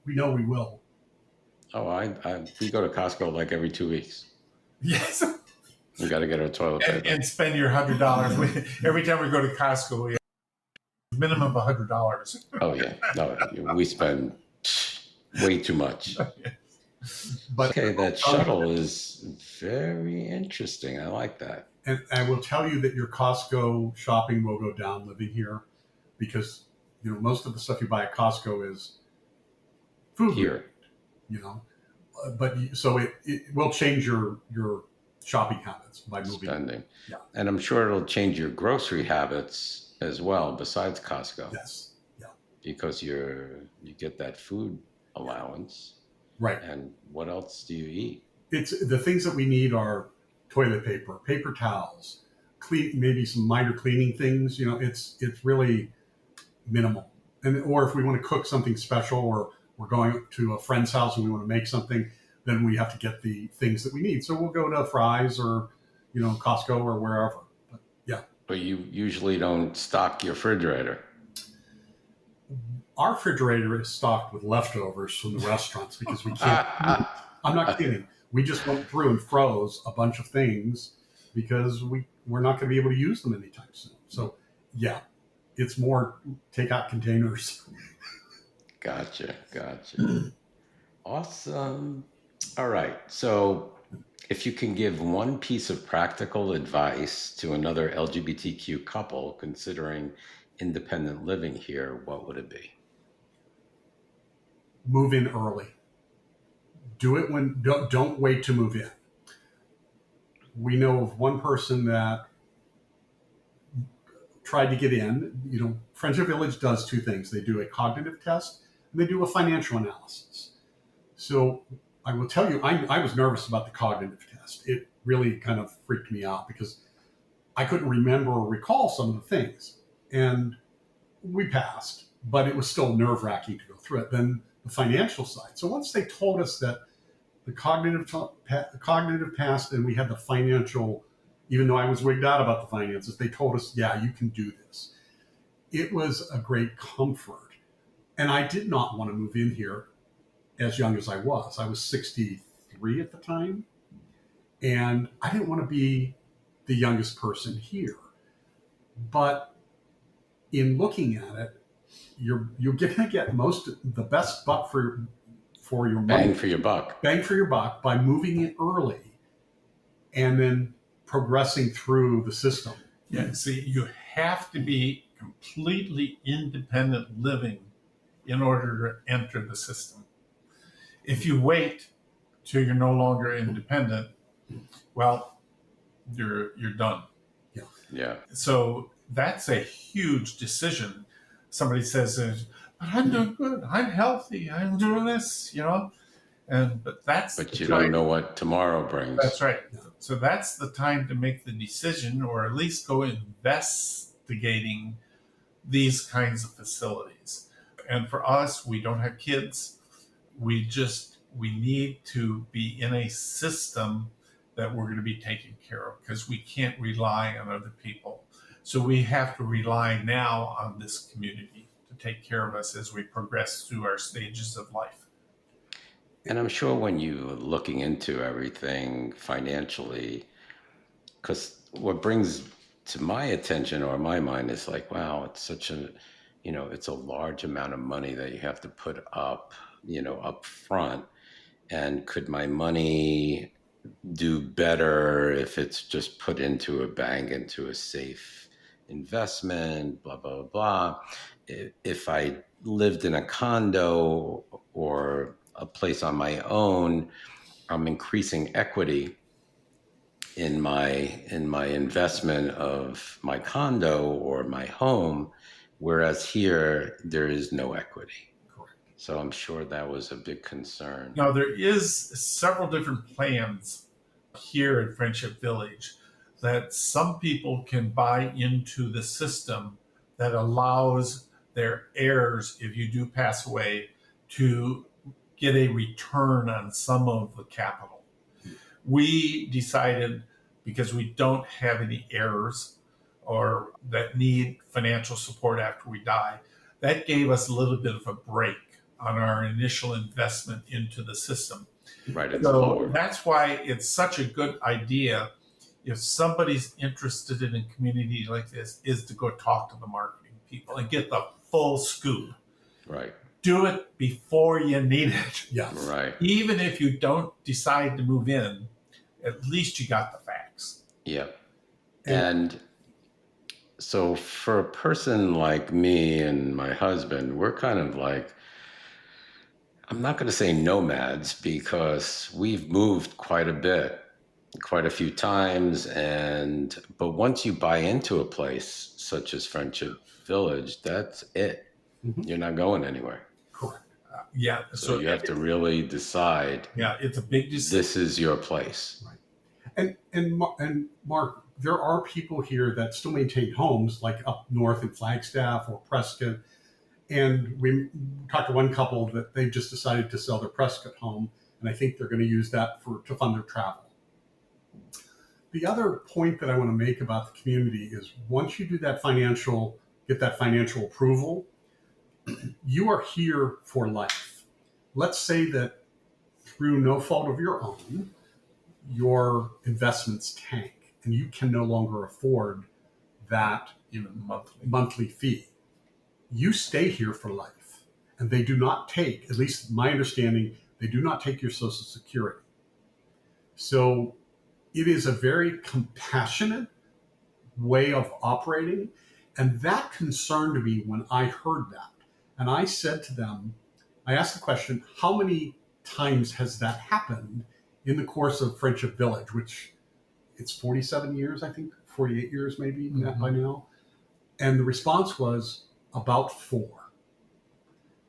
D: We know we will.
A: Oh, we go to Costco like every 2 weeks.
C: Yes.
A: We got to get our toilet paper.
C: And spend your $100. Every time we go to Costco, we have a minimum of $100.
A: Oh, yeah. No, we spend way too much.
D: But
A: okay, that shuttle is very interesting. I like that.
D: And I will tell you that your Costco shopping will go down living here because, most of the stuff you buy at Costco is food
A: here.
D: But so it will change your shopping habits by moving.
A: Spending.
D: Yeah.
A: And I'm sure it'll change your grocery habits as well, besides Costco.
D: Yes. Yeah.
A: Because you get that food allowance.
D: Right.
A: And what else do you eat?
D: It's the things that we need are toilet paper, paper towels, maybe some minor cleaning things. It's really minimal. Or if we want to cook something special, or we're going to a friend's house and we want to make something, then we have to get the things that we need. So we'll go to Fry's or, Costco or wherever. But yeah.
A: But you usually don't stock your refrigerator.
D: Our refrigerator is stocked with leftovers from the restaurants because we can't. I'm not kidding. We just went through and froze a bunch of things because we're not going to be able to use them anytime soon. So yeah, it's more take out containers.
A: Gotcha. Awesome. All right. So if you can give one piece of practical advice to another LGBTQ couple considering independent living here, what would it be?
D: Move in early. Do it when, don't wait to move in. We know of one person that tried to get in. Friendship Village does 2 things. They do a cognitive test and they do a financial analysis. So I will tell you, I was nervous about the cognitive test. It really kind of freaked me out because I couldn't remember or recall some of the things. And we passed, but it was still nerve-wracking to go through it. Then the financial side. So once they told us that the cognitive passed and we had the financial, even though I was wigged out about the finances, they told us, yeah, you can do this. It was a great comfort. And I did not want to move in here as young as I was. I was 63 at the time. And I didn't want to be the youngest person here. But in looking at it, you're going to get the best buck for your money.
A: Bang for your buck.
D: Bang for your buck by moving it early and then progressing through the system.
C: Yeah, see, you have to be completely independent living in order to enter the system. If you wait till you're no longer independent, well, you're done.
A: Yeah.
C: So that's a huge decision. Somebody says, "But I'm doing good. I'm healthy. I'm doing this," but that's
A: But
C: the
A: you
C: time.
A: don't know what tomorrow brings.
C: That's right. So that's the time to make the decision, or at least go investigating these kinds of facilities. And for us, we don't have kids. We need to be in a system that we're going to be taken care of, because we can't rely on other people. So we have to rely now on this community to take care of us as we progress through our stages of life.
A: And I'm sure when you're looking into everything financially, because what brings to my attention or my mind is like, wow, it's such a, it's a large amount of money that you have to put up, up front. And could my money do better if it's just put into a bank, into a safe investment, blah, blah, blah. If I lived in a condo or a place on my own, I'm increasing equity in my investment of my condo or my home, whereas here there is no equity.
C: Correct.
A: So I'm sure that was a big concern.
C: Now, there is several different plans here in Friendship Village that some people can buy into the system that allows their heirs, if you do pass away, to get a return on some of the capital. We decided, because we don't have any heirs or that need financial support after we die, that gave us a little bit of a break on our initial investment into the system.
A: Right, it's
C: So
A: lower.
C: that's why it's such a good idea, if somebody's interested in a community like this, is to go talk to the marketing people and get the full scoop.
A: Right,
C: Do it before you need it.
D: Yes.
A: right.
C: Even if you don't decide to move in, at least you got the facts.
A: Yep. And so for a person like me and my husband, we're kind of like, I'm not going to say nomads, because we've moved quite a bit, quite a few times. But once you buy into a place such as Friendship Village, that's it.
D: Mhm.
A: You're not going anywhere.
D: Correct.
C: Yeah.
A: So you have to really decide,
C: Yeah, it's a big decision.
A: this is your place.
D: And Mark, there are people here that still maintain homes, like up north in Flagstaff or Prescott. And we talked to one couple that they've just decided to sell their Prescott home, and I think they're going to use that to fund their travel. The other point that I want to make about the community is, once you do get that financial approval, you are here for life. Let's say that through no fault of your own, your investments tank and you can no longer afford that
C: Even
D: monthly fee. You stay here for life, and they do not take, at least my understanding, they do not take your Social Security. So it is a very compassionate way of operating, and that concerned me when I heard that. And I said to them, I asked the question, how many times has that happened in the course of Friendship Village, which it's 47 years, I think, 48 years maybe by now. And the response was about 4.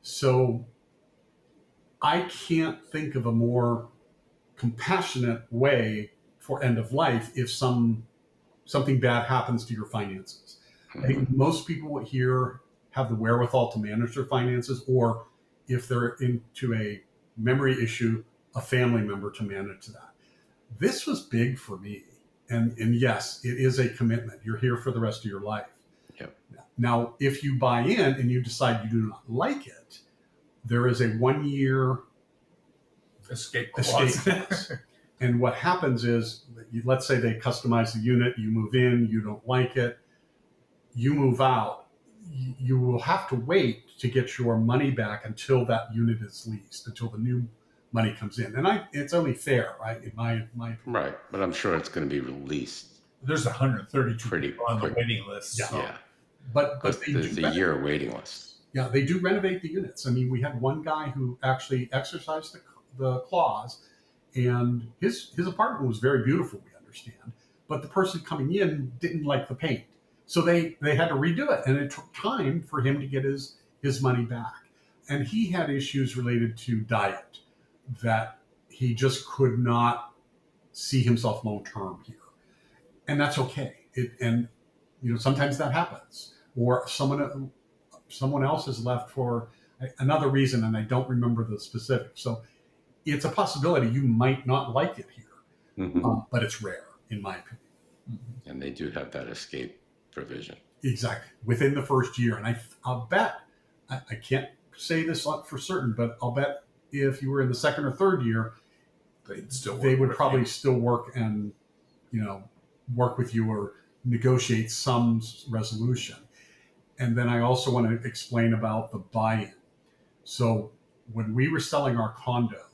D: So I can't think of a more compassionate way for end of life if something bad happens to your finances. I think most people here have the wherewithal to manage their finances, or if they're into a memory issue, a family member to manage that. This was big for me. And yes, it is a commitment. You're here for the rest of your life.
A: Yep.
D: Now, if you buy in and you decide you do not like it, there is a 1-year
C: escape
D: clause. And what happens is, let's say they customize the unit, you move in, you don't like it, you move out. You will have to wait to get your money back until that unit is leased, until the new money comes in. And it's only fair, right? In my opinion.
A: Right, but I'm sure it's going to be released
C: There's 132
A: pretty
C: people on the
A: quick.
C: waiting list.
D: Yeah.
C: So.
A: Yeah,
D: But
A: because
D: they
A: there's
D: do
A: a year waiting list.
D: Yeah, they do renovate the units. I mean, we had one guy who actually exercised the clause, and his apartment was very beautiful, we understand, but the person coming in didn't like the paint. So they had to redo it, and it took time for him to get his money back. And he had issues related to diet that he just could not see himself long term here. And that's okay. And sometimes that happens. Or someone else has left for another reason, and I don't remember the specifics. So it's a possibility you might not like it here, but it's rare, in my opinion.
A: And they do have that escape provision.
D: Exactly. Within the first year. And I'll bet, I can't say this for certain, but I'll bet if you were in the second or third year, they would probably still work and, work with you or negotiate some resolution. And then I also want to explain about the buy-in. So when we were selling our condo,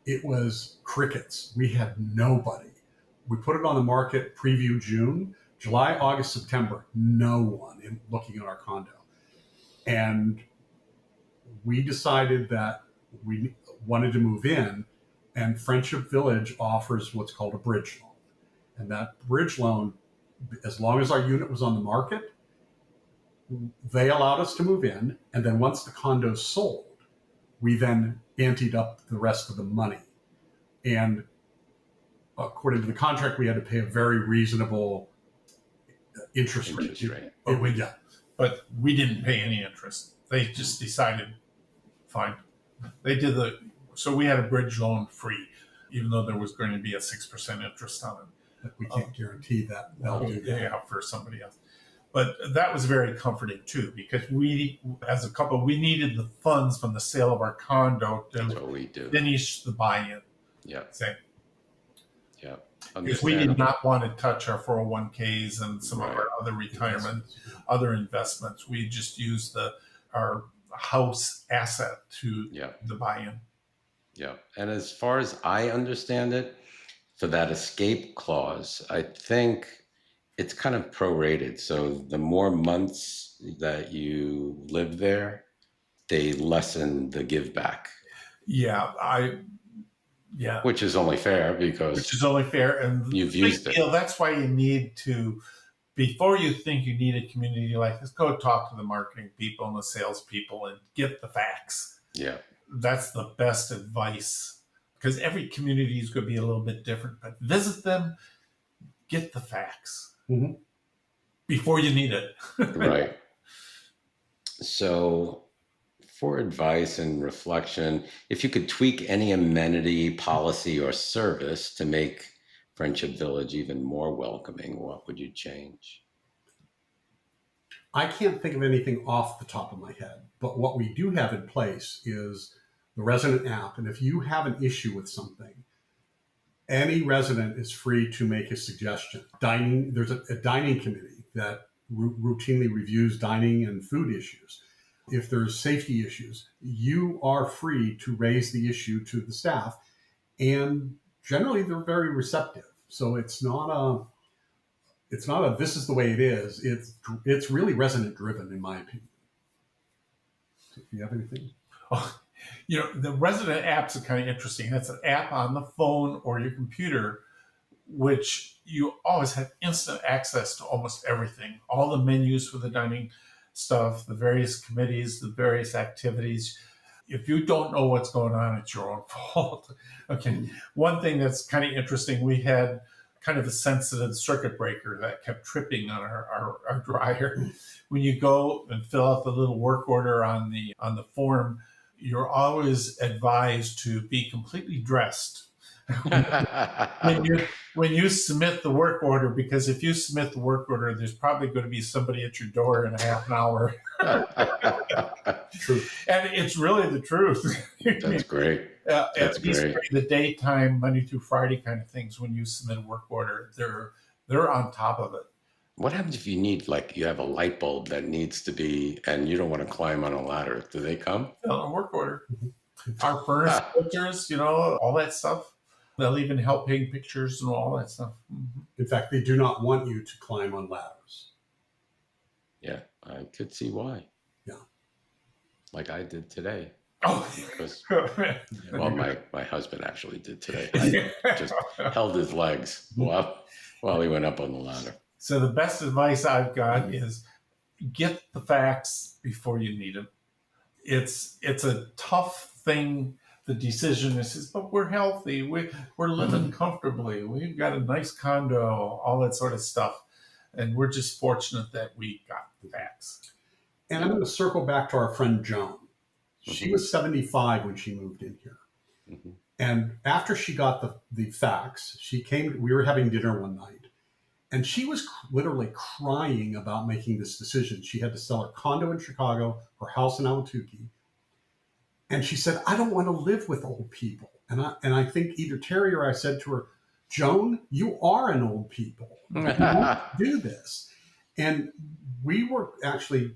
D: it was crickets. We had nobody. We put it on the market preview June, July, August, September, no one looking at our condo. And we decided that we wanted to move in, and Friendship Village offers what's called a bridge loan. And that bridge loan, as long as our unit was on the market, they allowed us to move in, and then once the condo sold, we then anteed up the rest of the money. And according to the contract, we had to pay a very reasonable interest rate.
C: But we didn't pay any interest. They just decided, fine. So we had a bridge loan free, even though there was going to be a 6% interest on it.
D: But we can't guarantee that they'll do that.
C: Yeah, for somebody else. But that was very comforting too, because we, as a couple, we needed the funds from the sale of our condo to finish the buy-in.
A: Yeah. Yeah.
C: Because we did not want to touch our 401ks and some of our other retirement, other investments. We just used our house asset to the buy-in.
A: Yeah. And as far as I understand it, for that escape clause, I think it's kind of prorated. So the more months that you live there, they lessen the give back. Which is only fair
C: and
A: you've used it.
C: That's why you need to, before you think you need a community like this, go talk to the marketing people and the sales people and get the facts.
A: Yeah.
C: That's the best advice, because every community is going to be a little bit different, but visit them, get the facts before you need it.
A: Right. So for advice and reflection, if you could tweak any amenity, policy, or service to make Friendship Village even more welcoming, what would you change?
D: I can't think of anything off the top of my head, but what we do have in place is the resident app. And if you have an issue with something, any resident is free to make a suggestion. Dining, there's a dining committee that routinely reviews dining and food issues. If there's safety issues, you are free to raise the issue to the staff, and generally they're very receptive. So it's not a this is the way it is. It's really resident driven, in my opinion. So if you have anything.
C: The resident apps are kind of interesting. That's an app on the phone or your computer, which you always have instant access to almost everything. All the menus for the dining stuff, the various committees, the various activities. If you don't know what's going on, it's your own fault. Okay. One thing that's kind of interesting, we had kind of a sensitive circuit breaker that kept tripping on our dryer. When you go and fill out the little work order on the form, you're always advised to be completely dressed when you submit the work order, because if you submit the work order, there's probably going to be somebody at your door in a half an hour.
D: True.
C: And it's really the truth.
A: That's great.
C: At least during the daytime, Monday through Friday kind of things, when you submit a work order, they're on top of it.
A: What happens if you need, you have a light bulb that needs to be, and you don't want to climb on a ladder? Do they come?
C: Fill out a work order. Our furnace filters, all that stuff. They'll even help hang pictures and all that stuff. Mm-hmm.
D: In fact, they do not want you to climb on ladders.
A: Yeah, I could see why.
D: Yeah.
A: Like I did today.
C: Oh,
A: Because, well, my husband actually did today. I just held his legs while he went up on the ladder.
C: So the best advice I've got is get the facts before you need them. It's a tough thing. The decision is, but we're healthy. We're living comfortably. We've got a nice condo, all that sort of stuff. And we're just fortunate that we got the facts.
D: And I'm going to circle back to our friend Joan. She was 75 when she moved in here.
A: Mm-hmm.
D: And after she got the facts, she came, we were having dinner one night, and she was literally crying about making this decision. She had to sell her condo in Chicago, her house in Ahwatukee. And she said, I don't want to live with old people. And I think either Terry or I said to her, Joan, you are an old people. You don't do this. And we were actually,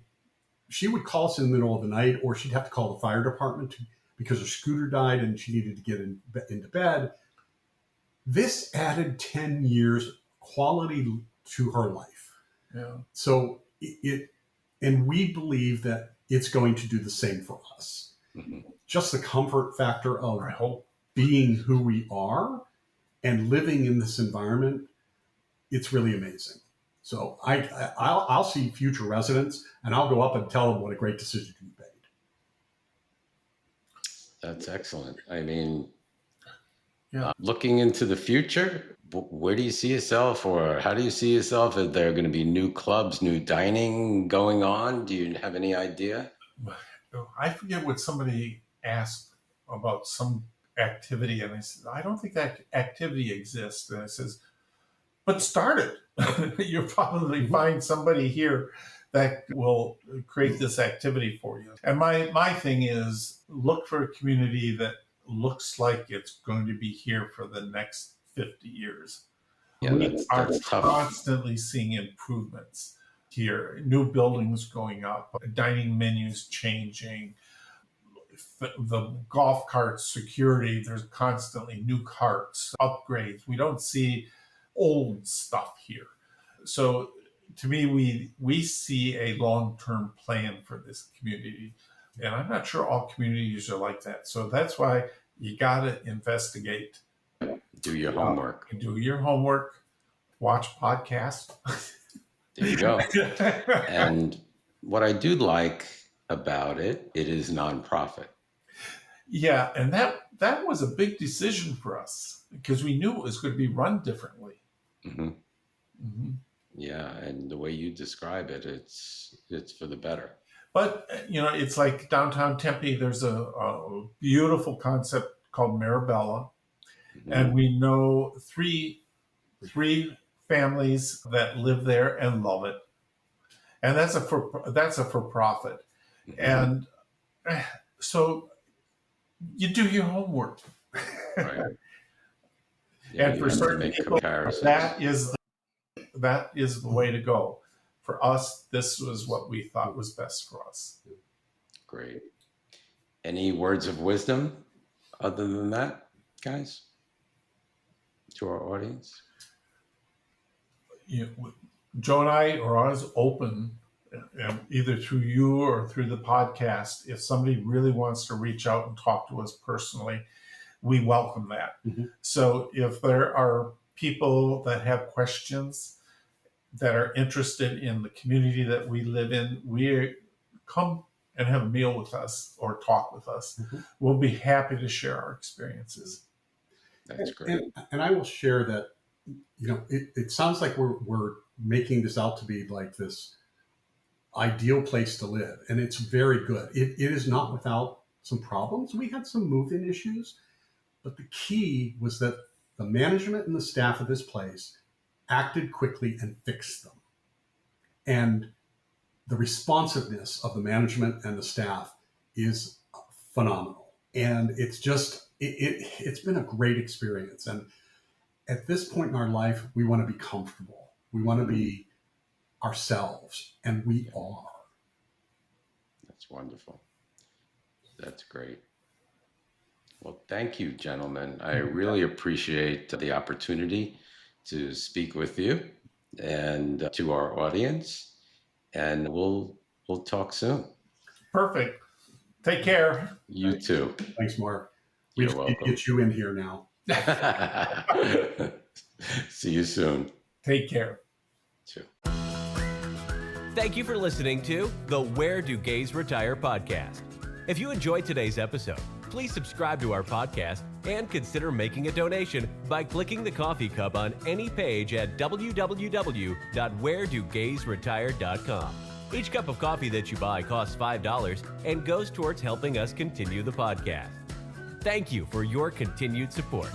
D: she would call us in the middle of the night, or she'd have to call the fire department because her scooter died and she needed to get into bed. This added 10 years quality to her life.
C: Yeah.
D: So and we believe that it's going to do the same for us.
A: Mm-hmm.
D: Just the comfort factor of being who we are and living in this environment, it's really amazing. So I'll see future residents and I'll go up and tell them what a great decision you made.
A: That's excellent. I mean,
C: yeah.
A: Looking into the future, where do you see yourself, or how do you see yourself? Are there going to be new clubs, new dining going on? Do you have any idea?
C: I forget what somebody asked about some activity, and I said, I don't think that activity exists. And I says, but start it. You'll probably find somebody here that will create this activity for you. And my thing is, look for a community that looks like it's going to be here for the next 50 years.
A: Yeah,
C: We are
A: that's tough.
C: constantly seeing improvements here, new buildings going up, dining menus changing, the golf cart security, there's constantly new carts, upgrades. We don't see old stuff here. So to me, we see a long-term plan for this community. And I'm not sure all communities are like that. So that's why you got to investigate.
A: Do your homework.
C: Do your homework. Watch podcasts.
A: There you go. And what I do like about it is nonprofit.
C: Yeah, and that was a big decision for us because we knew it was going to be run differently.
A: Mm-hmm.
C: Mm-hmm.
A: Yeah, and the way you describe it, it's for the better.
C: But, it's like downtown Tempe, there's a beautiful concept called Marabella. Mm-hmm. And we know three families that live there and love it. And that's a for-profit. Mm-hmm. And so you do your homework.
A: Right. Yeah,
C: and for certain people, that is the way to go. For us, this was what we thought was best for us.
A: Great. Any words of wisdom other than that, guys, to our audience?
C: Joe and I are always open, either through you or through the podcast. If somebody really wants to reach out and talk to us personally, we welcome that. Mm-hmm. So if there are people that have questions, that are interested in the community that we live in, we come and have a meal with us or talk with us. Mm-hmm. We'll be happy to share our experiences.
A: That's great.
D: And I will share that, it sounds like we're making this out to be like this ideal place to live. And it's very good. It is not without some problems. We had some move-in issues, but the key was that the management and the staff of this place acted quickly and fixed them. And the responsiveness of the management and the staff is phenomenal. And it's just, it's been a great experience. And at this point in our life, we want to be comfortable. We want to be ourselves, and we are.
A: That's wonderful. That's great. Well, thank you, gentlemen. I really appreciate the opportunity to speak with you and to our audience. And we'll talk soon.
C: Perfect. Take care.
A: You too.
D: Thanks, Mark. We
A: You're
D: just need to
A: welcome.
D: get you in here now.
A: See you soon.
C: Take care.
A: Too.
B: Thank you for listening to the Where Do Gays Retire podcast. If you enjoyed today's episode, please subscribe to our podcast and consider making a donation by clicking the coffee cup on any page at www.wheredogaysretire.com. Each cup of coffee that you buy costs $5 and goes towards helping us continue the podcast. Thank you for your continued support.